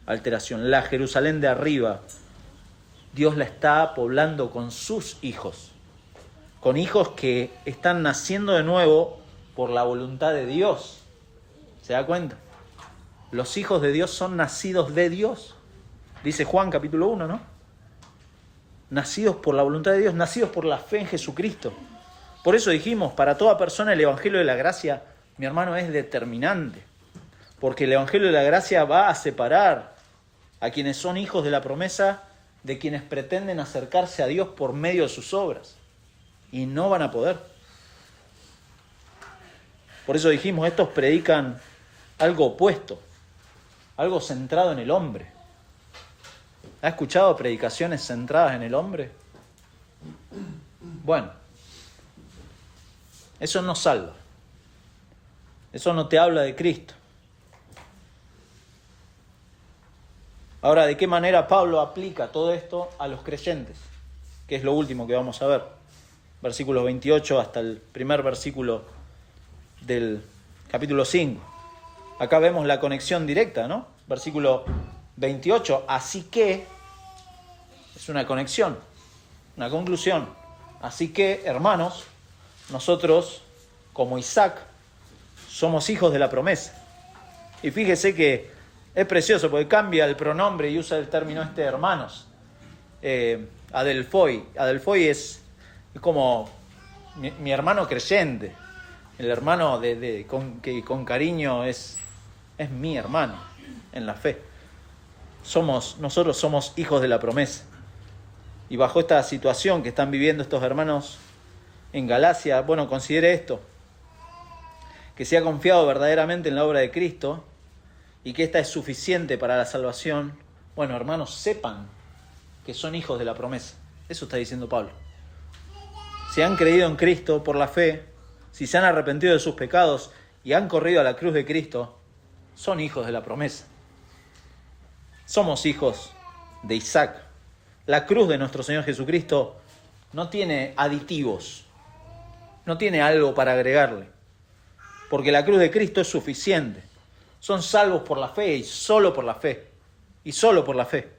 alteración. La Jerusalén de arriba, Dios la está poblando con sus hijos. Con hijos que están naciendo de nuevo por la voluntad de Dios. ¿Se da cuenta? Los hijos de Dios son nacidos de Dios. Dice Juan capítulo 1, ¿no? Nacidos por la voluntad de Dios, nacidos por la fe en Jesucristo. Por eso dijimos, para toda persona el Evangelio de la Gracia, mi hermano, es determinante. Porque el Evangelio de la Gracia va a separar a quienes son hijos de la promesa de quienes pretenden acercarse a Dios por medio de sus obras. Y no van a poder. Por eso dijimos, estos predican algo opuesto, algo centrado en el hombre. ¿Ha escuchado predicaciones centradas en el hombre? Bueno, eso no salva. Eso no te habla de Cristo. Ahora, ¿de qué manera Pablo aplica todo esto a los creyentes? Que es lo último que vamos a ver. Versículos 28 hasta el primer versículo del capítulo 5. Acá vemos la conexión directa, ¿no? Versículo 28. Así que, es una conexión, una conclusión. Así que, hermanos, nosotros, como Isaac, somos hijos de la promesa. Y fíjese que es precioso porque cambia el pronombre y usa el término hermanos. Adelphoi. Adelphoi es como mi hermano creyente. El hermano que con cariño es mi hermano en la fe. Nosotros somos hijos de la promesa. Y bajo esta situación que están viviendo estos hermanos en Galacia, bueno, considere esto: que se ha confiado verdaderamente en la obra de Cristo y que esta es suficiente para la salvación. Bueno, hermanos, sepan que son hijos de la promesa. Eso está diciendo Pablo. Si han creído en Cristo por la fe, si se han arrepentido de sus pecados y han corrido a la cruz de Cristo, son hijos de la promesa. Somos hijos de Isaac. La cruz de nuestro Señor Jesucristo no tiene aditivos, no tiene algo para agregarle, porque la cruz de Cristo es suficiente. Son salvos por la fe y solo por la fe, y solo por la fe.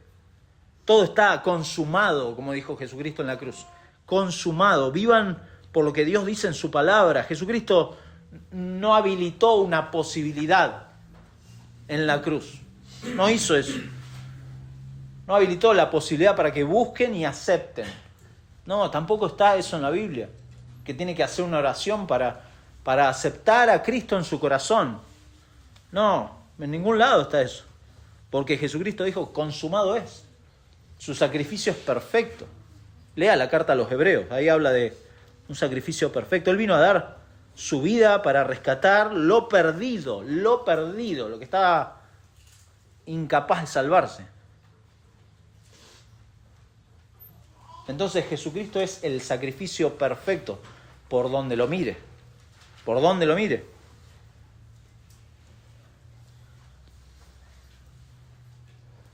Todo está consumado, como dijo Jesucristo en la cruz. Consumado. Vivan por lo que Dios dice en su palabra. Jesucristo no habilitó una posibilidad en la cruz. No hizo eso. No habilitó la posibilidad para que busquen y acepten. No, tampoco está eso en la Biblia, que tiene que hacer una oración para aceptar a Cristo en su corazón. No, en ningún lado está eso. Porque Jesucristo dijo, consumado es. Su sacrificio es perfecto. Lea la carta a los Hebreos, ahí habla de un sacrificio perfecto. Él vino a dar su vida para rescatar lo perdido, lo que estaba incapaz de salvarse. Entonces Jesucristo es el sacrificio perfecto, por donde lo mire. Por donde lo mire.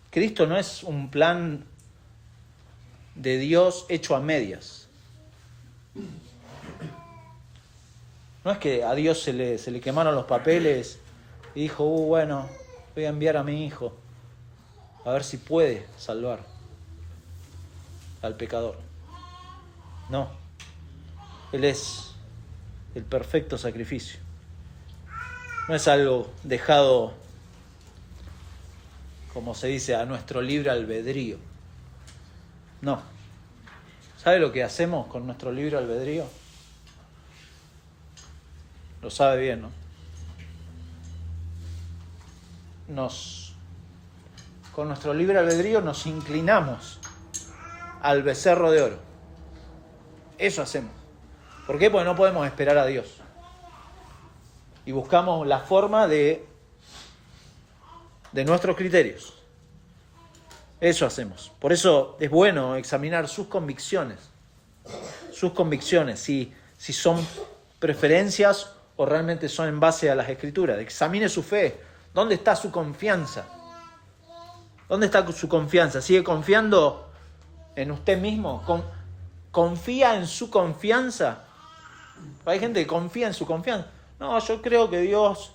Cristo no es un plan de Dios hecho a medias. No es que a Dios se le quemaron los papeles y dijo, bueno, voy a enviar a mi hijo a ver si puede salvar al pecador. No, Él es el perfecto sacrificio. No es algo dejado, como se dice, a nuestro libre albedrío. No. ¿Sabe lo que hacemos con nuestro libre albedrío? Lo sabe bien, ¿no? Con nuestro libre albedrío nos inclinamos al becerro de oro. Eso hacemos. ¿Por qué? Porque no podemos esperar a Dios. Y buscamos la forma de nuestros criterios. Eso hacemos. Por eso es bueno examinar sus convicciones. Sus convicciones, si son preferencias o realmente son en base a las Escrituras. Examine su fe. ¿Dónde está su confianza? ¿Dónde está su confianza? ¿Sigue confiando en usted mismo? ¿Confía en su confianza? Hay gente que confía en su confianza. No, yo creo que Dios,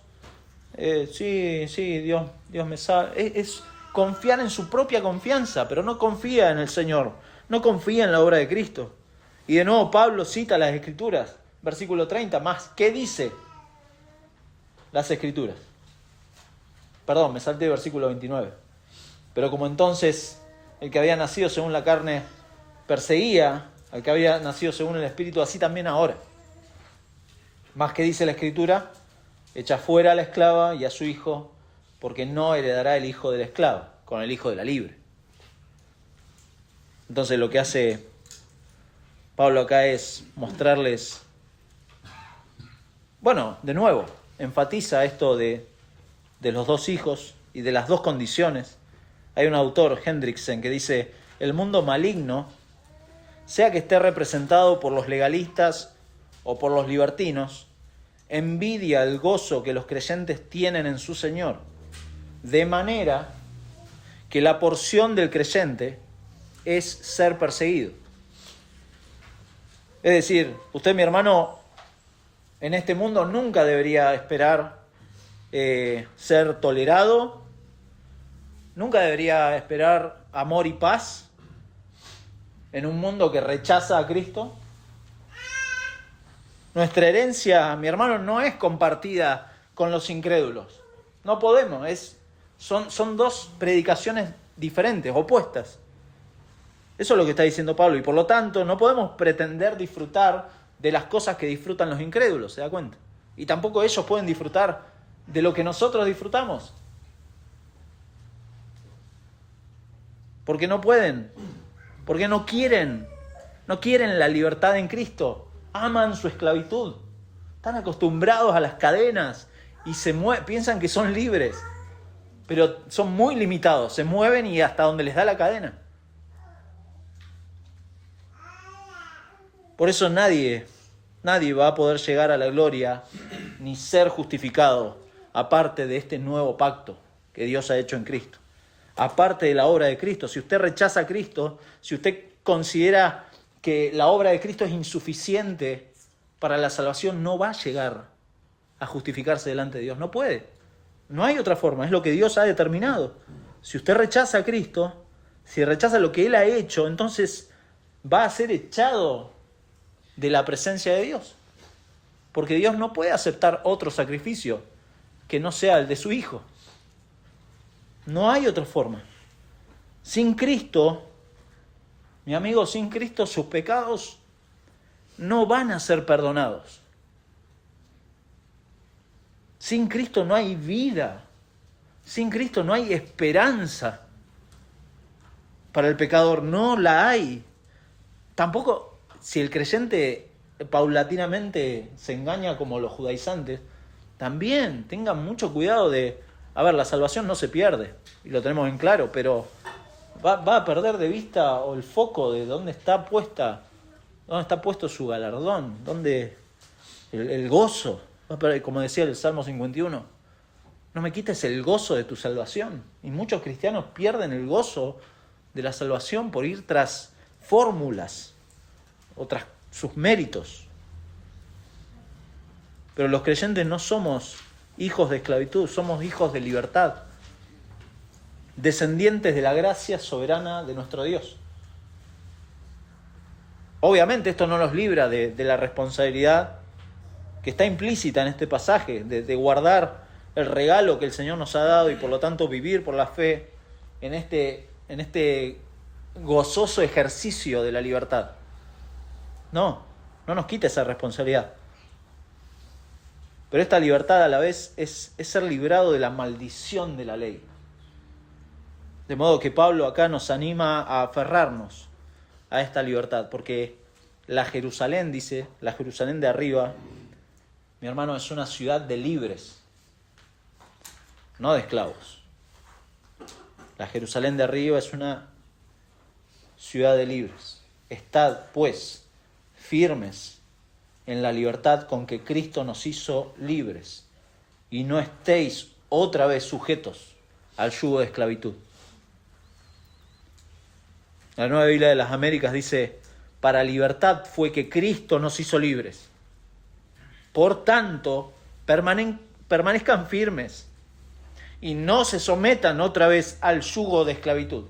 Dios me sabe. Es confiar en su propia confianza, pero no confía en el Señor. No confía en la obra de Cristo. Y de nuevo Pablo cita las Escrituras. Versículo 30, más. ¿Qué dice las Escrituras? Perdón, me salté el versículo 29. Pero como entonces el que había nacido según la carne perseguía al que había nacido según el Espíritu, así también ahora. Más que dice la Escritura, echa fuera a la esclava y a su hijo, porque no heredará el hijo de la esclava con el hijo de la libre. Entonces lo que hace Pablo acá es mostrarles, de nuevo, enfatiza esto de los dos hijos y de las dos condiciones. Hay un autor, Hendrickson, que dice, el mundo maligno, sea que esté representado por los legalistas o por los libertinos, envidia el gozo que los creyentes tienen en su Señor, de manera que la porción del creyente es ser perseguido. Es decir, usted, mi hermano, en este mundo nunca debería esperar ser tolerado, nunca debería esperar amor y paz en un mundo que rechaza a Cristo. Nuestra herencia, mi hermano, no es compartida con los incrédulos. No podemos, son dos predicaciones diferentes, opuestas. Eso es lo que está diciendo Pablo, y por lo tanto no podemos pretender disfrutar de las cosas que disfrutan los incrédulos, ¿se da cuenta? Y tampoco ellos pueden disfrutar de lo que nosotros disfrutamos. Porque no pueden, porque no quieren la libertad en Cristo, aman su esclavitud, están acostumbrados a las cadenas y piensan que son libres, pero son muy limitados, se mueven y hasta donde les da la cadena. Por eso nadie va a poder llegar a la gloria ni ser justificado aparte de este nuevo pacto que Dios ha hecho en Cristo. Aparte de la obra de Cristo. Si usted rechaza a Cristo, si usted considera que la obra de Cristo es insuficiente para la salvación, no va a llegar a justificarse delante de Dios. No puede. No hay otra forma. Es lo que Dios ha determinado. Si usted rechaza a Cristo, si rechaza lo que Él ha hecho, entonces va a ser echado de la presencia de Dios. Porque Dios no puede aceptar otro sacrificio que no sea el de su Hijo. No hay otra forma. Sin Cristo, mi amigo, sin Cristo sus pecados no van a ser perdonados. Sin Cristo no hay vida. Sin Cristo no hay esperanza. Para el pecador no la hay. Tampoco, si el creyente paulatinamente se engaña como los judaizantes, también tengan mucho cuidado de... A ver, la salvación no se pierde, y lo tenemos en claro, pero va a perder de vista el foco de dónde está puesto su galardón, dónde el gozo. Va a perder, como decía el Salmo 51, no me quites el gozo de tu salvación. Y muchos cristianos pierden el gozo de la salvación por ir tras fórmulas o tras sus méritos. Pero los creyentes no somos hijos de esclavitud, somos hijos de libertad, descendientes de la gracia soberana de nuestro Dios. Obviamente esto no nos libra de la responsabilidad que está implícita en este pasaje, de guardar el regalo que el Señor nos ha dado y por lo tanto vivir por la fe en este gozoso ejercicio de la libertad. No nos quite esa responsabilidad. Pero esta libertad a la vez es ser librado de la maldición de la ley. De modo que Pablo acá nos anima a aferrarnos a esta libertad, porque la Jerusalén, dice, la Jerusalén de arriba, mi hermano, es una ciudad de libres, no de esclavos. La Jerusalén de arriba es una ciudad de libres. Estad, pues, firmes en la libertad con que Cristo nos hizo libres, y no estéis otra vez sujetos al yugo de esclavitud. La Nueva Biblia de las Américas dice: para libertad fue que Cristo nos hizo libres. Por tanto, permanezcan firmes y no se sometan otra vez al yugo de esclavitud.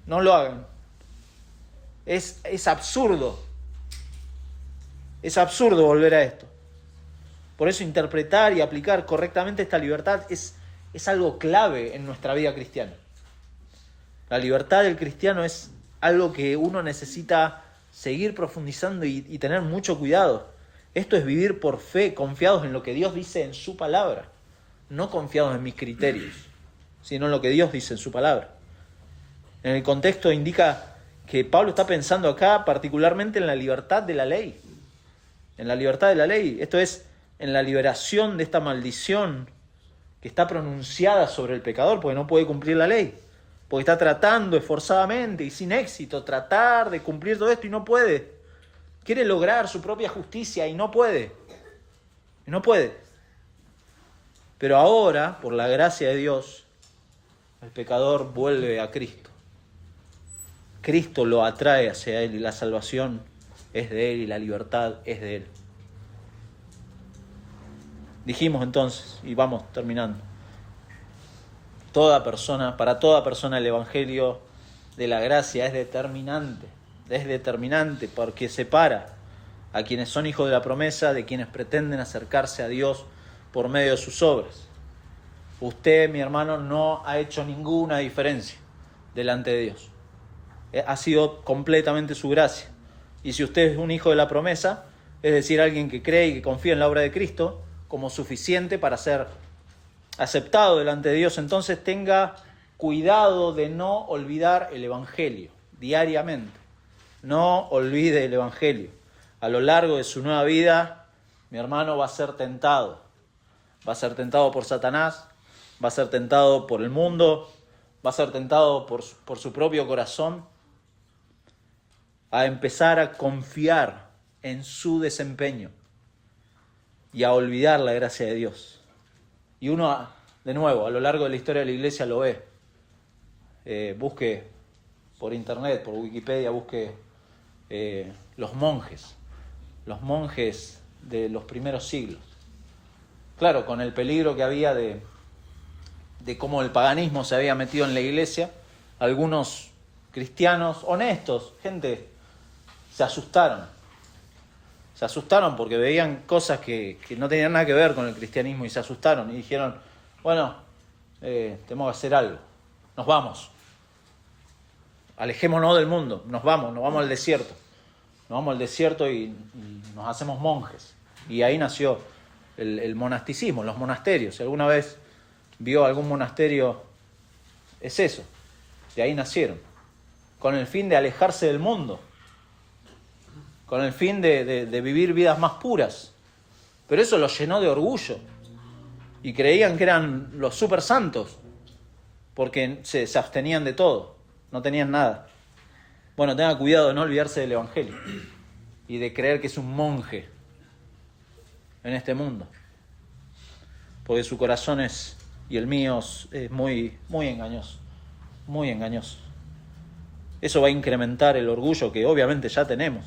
No lo hagan. Es absurdo. Es absurdo volver a esto. Por eso interpretar y aplicar correctamente esta libertad es algo clave en nuestra vida cristiana. La libertad del cristiano es algo que uno necesita seguir profundizando y tener mucho cuidado. Esto es vivir por fe, confiados en lo que Dios dice en su palabra, no confiados en mis criterios, sino en lo que Dios dice en su palabra. En el contexto indica que Pablo está pensando acá particularmente en la libertad de la ley. En la libertad de la ley, esto es, en la liberación de esta maldición que está pronunciada sobre el pecador porque no puede cumplir la ley, porque está tratando esforzadamente y sin éxito tratar de cumplir todo esto y no puede. Quiere lograr su propia justicia y no puede. Pero ahora, por la gracia de Dios, el pecador vuelve a Cristo. Cristo lo atrae hacia Él y la salvación es de Él y la libertad es de Él. Dijimos entonces, y vamos terminando, para toda persona el Evangelio de la gracia es determinante porque separa a quienes son hijos de la promesa de quienes pretenden acercarse a Dios por medio de sus obras. Usted, mi hermano, no ha hecho ninguna diferencia delante de Dios. Ha sido completamente su gracia. Y si usted es un hijo de la promesa, es decir, alguien que cree y que confía en la obra de Cristo como suficiente para ser aceptado delante de Dios, entonces tenga cuidado de no olvidar el Evangelio diariamente. No olvide el Evangelio. A lo largo de su nueva vida, mi hermano va a ser tentado. Va a ser tentado por Satanás, va a ser tentado por el mundo, va a ser tentado por su propio corazón, a empezar a confiar en su desempeño y a olvidar la gracia de Dios. Y uno, de nuevo, a lo largo de la historia de la iglesia lo ve. Busque por internet, por Wikipedia, busque los monjes de los primeros siglos. Claro, con el peligro que había de cómo el paganismo se había metido en la iglesia, algunos cristianos honestos, gente, se asustaron porque veían cosas que no tenían nada que ver con el cristianismo y se asustaron y dijeron, bueno, tenemos que hacer algo. nos vamos. Alejémonos del mundo, nos vamos al desierto. Nos vamos al desierto y nos hacemos monjes. Y ahí nació el monasticismo, los monasterios. Si alguna vez vio algún monasterio, es eso. De ahí nacieron. Con el fin de alejarse del mundo. Con el fin de vivir vidas más puras. Pero eso los llenó de orgullo. Y creían que eran los super santos. Porque se abstenían de todo. No tenían nada. Bueno, tenga cuidado de no olvidarse del Evangelio. Y de creer que es un monje en este mundo. Porque su corazón y el mío es muy, muy engañoso. Muy engañoso. Eso va a incrementar el orgullo que obviamente ya tenemos.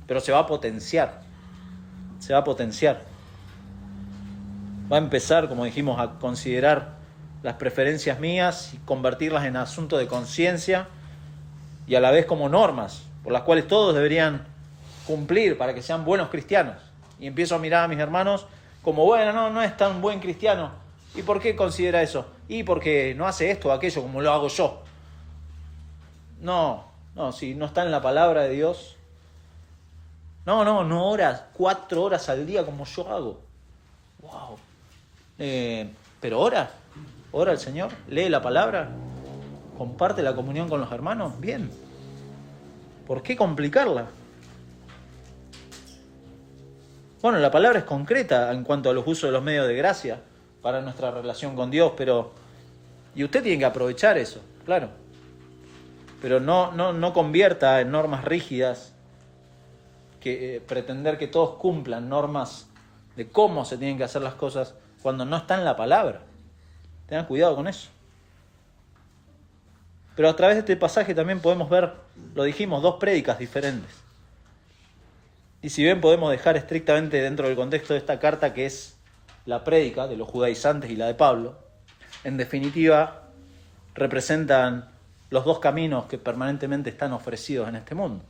Pero se va a potenciar. Se va a potenciar. Va a empezar, como dijimos, a considerar las preferencias mías y convertirlas en asunto de conciencia y a la vez como normas por las cuales todos deberían cumplir para que sean buenos cristianos. Y empiezo a mirar a mis hermanos como, bueno, no es tan buen cristiano. ¿Y por qué considera eso? Y porque no hace esto o aquello como lo hago yo. No, si no está en la palabra de Dios. No ora 4 horas al día como yo hago. Wow. Pero ora el Señor, lee la palabra, comparte la comunión con los hermanos. Bien. ¿Por qué complicarla? Bueno, la palabra es concreta en cuanto a los usos de los medios de gracia para nuestra relación con Dios, pero... Y usted tiene que aprovechar eso, claro. Pero no convierta en normas rígidas que pretender que todos cumplan normas de cómo se tienen que hacer las cosas cuando no está en la palabra. Tengan cuidado con eso. Pero a través de este pasaje también podemos ver, lo dijimos, 2 prédicas diferentes. Y si bien podemos dejar estrictamente dentro del contexto de esta carta, que es la prédica de los judaizantes y la de Pablo, en definitiva representan los 2 caminos que permanentemente están ofrecidos en este mundo.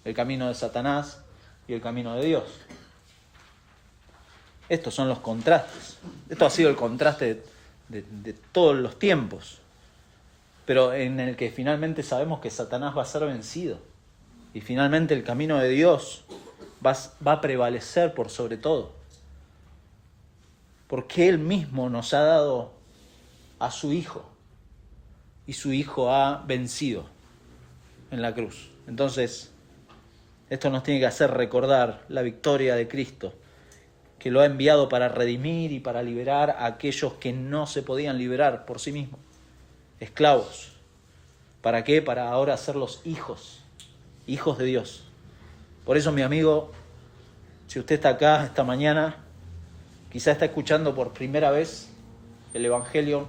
El camino de Satanás y el camino de Dios. Estos son los contrastes. Esto ha sido el contraste de todos los tiempos. Pero en el que finalmente sabemos que Satanás va a ser vencido. Y finalmente el camino de Dios va a prevalecer por sobre todo. Porque Él mismo nos ha dado a su Hijo. Y su Hijo ha vencido en la cruz. Entonces, esto nos tiene que hacer recordar la victoria de Cristo, que lo ha enviado para redimir y para liberar a aquellos que no se podían liberar por sí mismos. Esclavos. ¿Para qué? Para ahora hacerlos hijos de Dios. Por eso, mi amigo, si usted está acá esta mañana, quizá está escuchando por primera vez el Evangelio,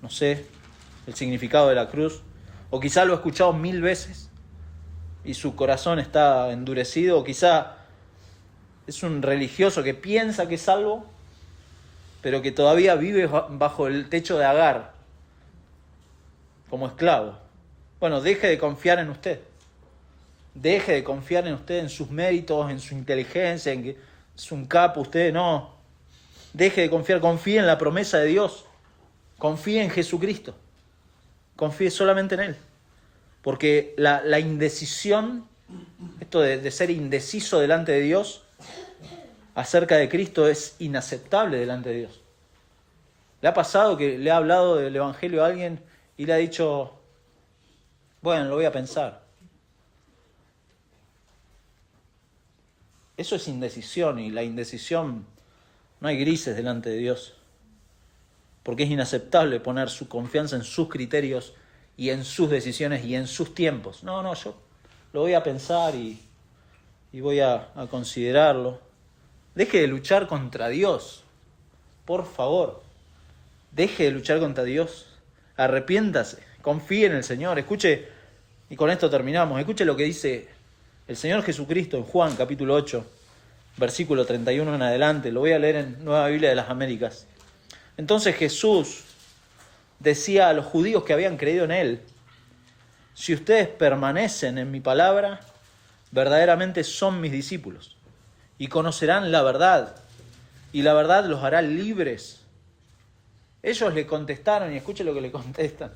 no sé, el significado de la cruz, o quizá lo ha escuchado 1000 veces y su corazón está endurecido, o quizá es un religioso que piensa que es salvo, pero que todavía vive bajo el techo de Agar, como esclavo. Bueno, deje de confiar en usted. Deje de confiar en usted, en sus méritos, en su inteligencia, en que es un capo usted, no. Deje de confiar, confíe en la promesa de Dios. Confíe en Jesucristo. Confíe solamente en Él. Porque la indecisión, esto de ser indeciso delante de Dios, acerca de Cristo, es inaceptable delante de Dios. ¿Le ha pasado que le ha hablado del Evangelio a alguien y le ha dicho, bueno, lo voy a pensar? Eso es indecisión, y la indecisión, no hay grises delante de Dios. Porque es inaceptable poner su confianza en sus criterios y en sus decisiones y en sus tiempos. No, yo lo voy a pensar y voy a considerarlo. Deje de luchar contra Dios. Por favor. Deje de luchar contra Dios. Arrepiéntase. Confíe en el Señor. Escuche, y con esto terminamos. Escuche lo que dice el Señor Jesucristo en Juan capítulo 8, versículo 31 en adelante. Lo voy a leer en Nueva Biblia de las Américas. Entonces Jesús decía a los judíos que habían creído en Él, si ustedes permanecen en mi palabra, verdaderamente son mis discípulos y conocerán la verdad, y la verdad los hará libres. Ellos le contestaron, y escuche lo que le contestan.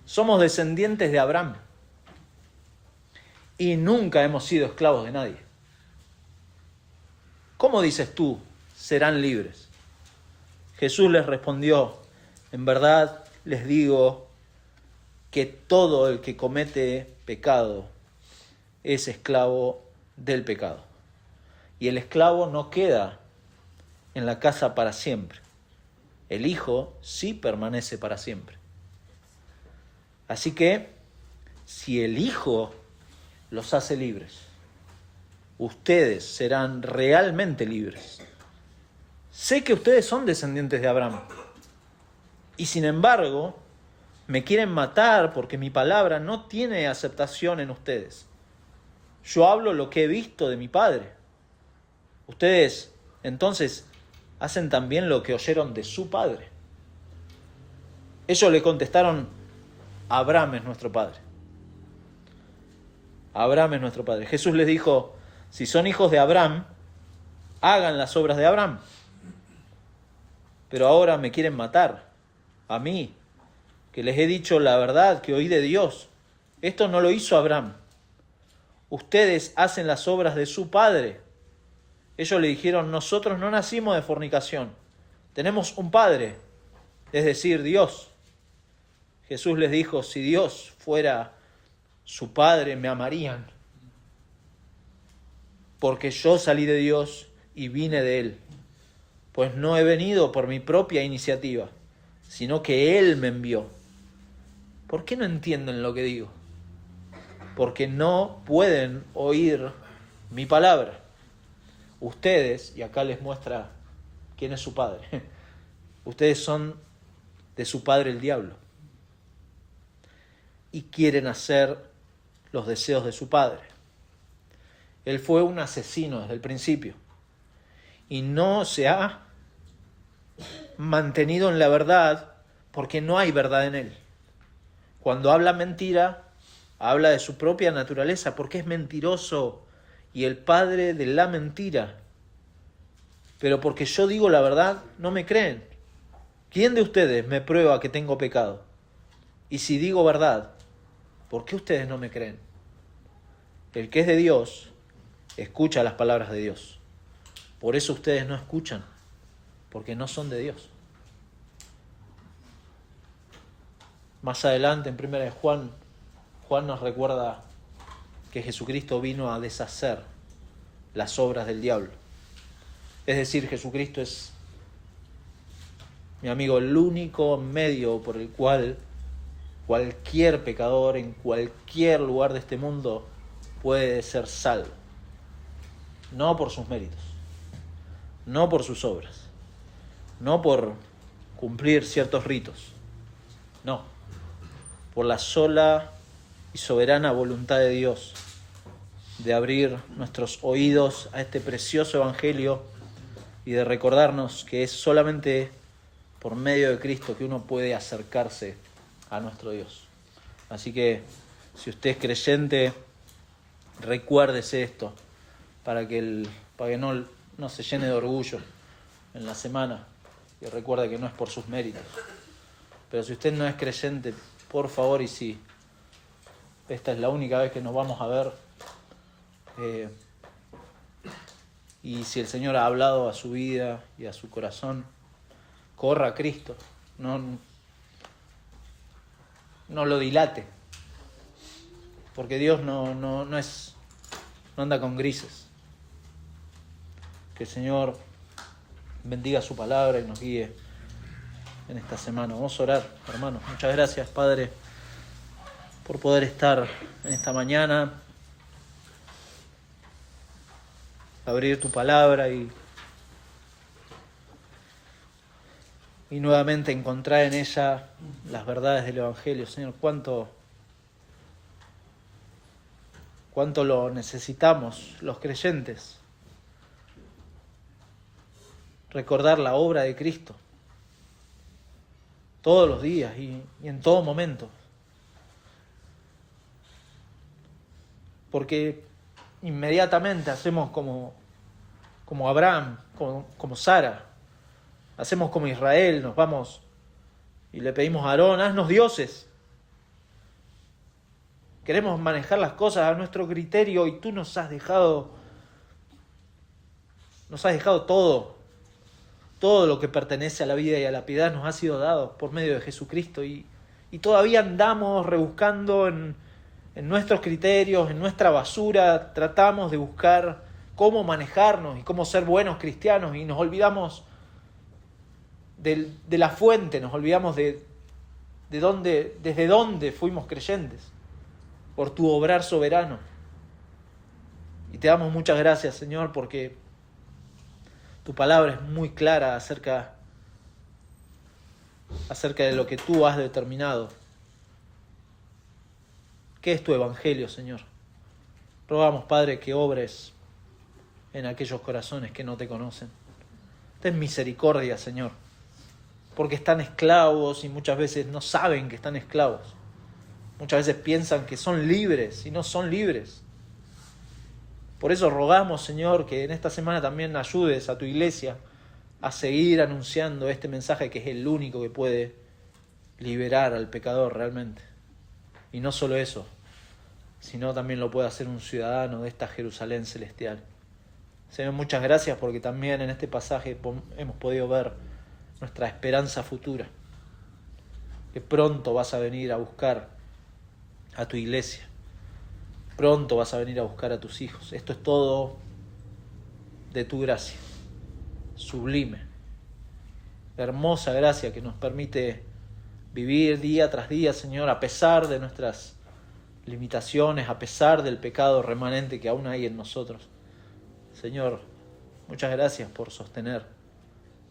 Somos descendientes de Abraham y nunca hemos sido esclavos de nadie. ¿Cómo dices tú, serán libres? Jesús les respondió, en verdad les digo que todo el que comete pecado es esclavo del pecado. Y el esclavo no queda en la casa para siempre. El Hijo sí permanece para siempre. Así que, si el Hijo los hace libres, ustedes serán realmente libres. Sé que ustedes son descendientes de Abraham. Y sin embargo, me quieren matar porque mi palabra no tiene aceptación en ustedes. Yo hablo lo que he visto de mi Padre. Ustedes, entonces, hacen también lo que oyeron de su Padre. Ellos le contestaron, Abraham es nuestro Padre. Abraham es nuestro Padre. Jesús les dijo, si son hijos de Abraham, hagan las obras de Abraham. Pero ahora me quieren matar, a mí, que les he dicho la verdad que oí de Dios. Esto no lo hizo Abraham. Ustedes hacen las obras de su padre. Ellos le dijeron, nosotros no nacimos de fornicación. Tenemos un padre, es decir, Dios. Jesús les dijo, si Dios fuera su padre, me amarían. Porque yo salí de Dios y vine de Él. Pues no he venido por mi propia iniciativa, sino que Él me envió. ¿Por qué no entienden lo que digo? Porque no pueden oír mi palabra. Ustedes, y acá les muestra quién es su padre, ustedes son de su padre el diablo y quieren hacer los deseos de su padre. Él fue un asesino desde el principio y no se ha mantenido en la verdad porque no hay verdad en él. Cuando habla mentira, habla de su propia naturaleza porque es mentiroso y el padre de la mentira. Pero porque yo digo la verdad, no me creen. ¿Quién de ustedes me prueba que tengo pecado? Y si digo verdad, ¿por qué ustedes no me creen? El que es de Dios, escucha las palabras de Dios. Por eso ustedes no escuchan, porque no son de Dios. Más adelante, en 1 de Juan, Juan nos recuerda que Jesucristo vino a deshacer las obras del diablo. Es decir, Jesucristo es, mi amigo, el único medio por el cual cualquier pecador en cualquier lugar de este mundo puede ser salvo. No por sus méritos, no por sus obras, no por cumplir ciertos ritos, no, por la sola y soberana voluntad de Dios de abrir nuestros oídos a este precioso evangelio y de recordarnos que es solamente por medio de Cristo que uno puede acercarse a nuestro Dios. Así que si usted es creyente, recuérdese esto para que no se llene de orgullo en la semana y recuerde que no es por sus méritos. Pero si usted no es creyente, por favor, y si esta es la única vez que nos vamos a ver, y si el Señor ha hablado a su vida y a su corazón, corra a Cristo, no lo dilate, porque Dios no anda con grises. Que el Señor bendiga su palabra y nos guíe en esta semana. Vamos a orar, hermanos. Muchas gracias, Padre, por poder estar en esta mañana, abrir tu palabra y nuevamente encontrar en ella las verdades del Evangelio. Señor, cuánto lo necesitamos los creyentes. Recordar la obra de Cristo todos los días y en todo momento. Porque inmediatamente hacemos como Abraham, como Sara. Hacemos como Israel, nos vamos y le pedimos a Aarón, haznos dioses. Queremos manejar las cosas a nuestro criterio y tú nos has dejado todo lo que pertenece a la vida y a la piedad nos ha sido dado por medio de Jesucristo y todavía andamos rebuscando en nuestros criterios, en nuestra basura, tratamos de buscar cómo manejarnos y cómo ser buenos cristianos y nos olvidamos de la fuente, nos olvidamos desde dónde fuimos creyentes, por tu obrar soberano. Y te damos muchas gracias, Señor, porque tu palabra es muy clara acerca de lo que tú has determinado. ¿Qué es tu evangelio, Señor? Rogamos, Padre, que obres en aquellos corazones que no te conocen. Ten misericordia, Señor, porque están esclavos y muchas veces no saben que están esclavos. Muchas veces piensan que son libres y no son libres. Por eso rogamos, Señor, que en esta semana también ayudes a tu iglesia a seguir anunciando este mensaje que es el único que puede liberar al pecador realmente. Y no solo eso, sino también lo puede hacer un ciudadano de esta Jerusalén celestial. Señor, muchas gracias porque también en este pasaje hemos podido ver nuestra esperanza futura, que pronto vas a venir a buscar a tu iglesia, pronto vas a venir a buscar a tus hijos. Esto es todo de tu gracia, sublime, hermosa gracia que nos permite vivir día tras día, Señor, a pesar de nuestras limitaciones, a pesar del pecado remanente que aún hay en nosotros. Señor, muchas gracias por sostener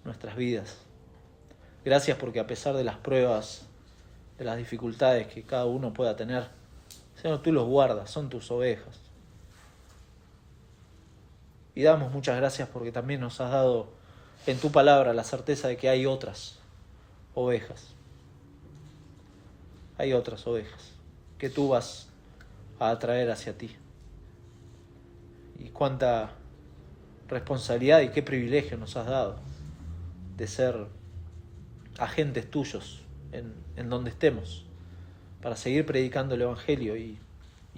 nuestras vidas. Gracias porque a pesar de las pruebas, de las dificultades que cada uno pueda tener, Señor, tú los guardas, son tus ovejas. Y damos muchas gracias porque también nos has dado en tu palabra la certeza de que hay otras ovejas. Hay otras ovejas que tú vas a atraer hacia ti. Y cuánta responsabilidad y qué privilegio nos has dado de ser agentes tuyos en donde estemos, para seguir predicando el Evangelio y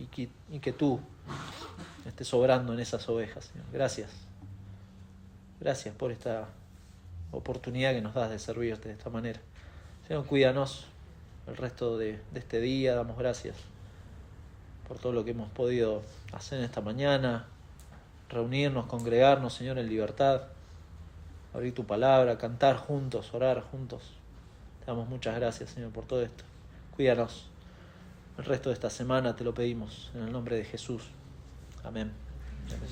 que tú estés obrando en esas ovejas, Señor. Gracias. Gracias por esta oportunidad que nos das de servirte de esta manera. Señor, cuídanos el resto de este día. Damos gracias por todo lo que hemos podido hacer en esta mañana, reunirnos, congregarnos, Señor, en libertad, abrir tu palabra, cantar juntos, orar juntos. Te damos muchas gracias, Señor, por todo esto. Cuídanos el resto de esta semana, te lo pedimos, en el nombre de Jesús. Amén. Amén.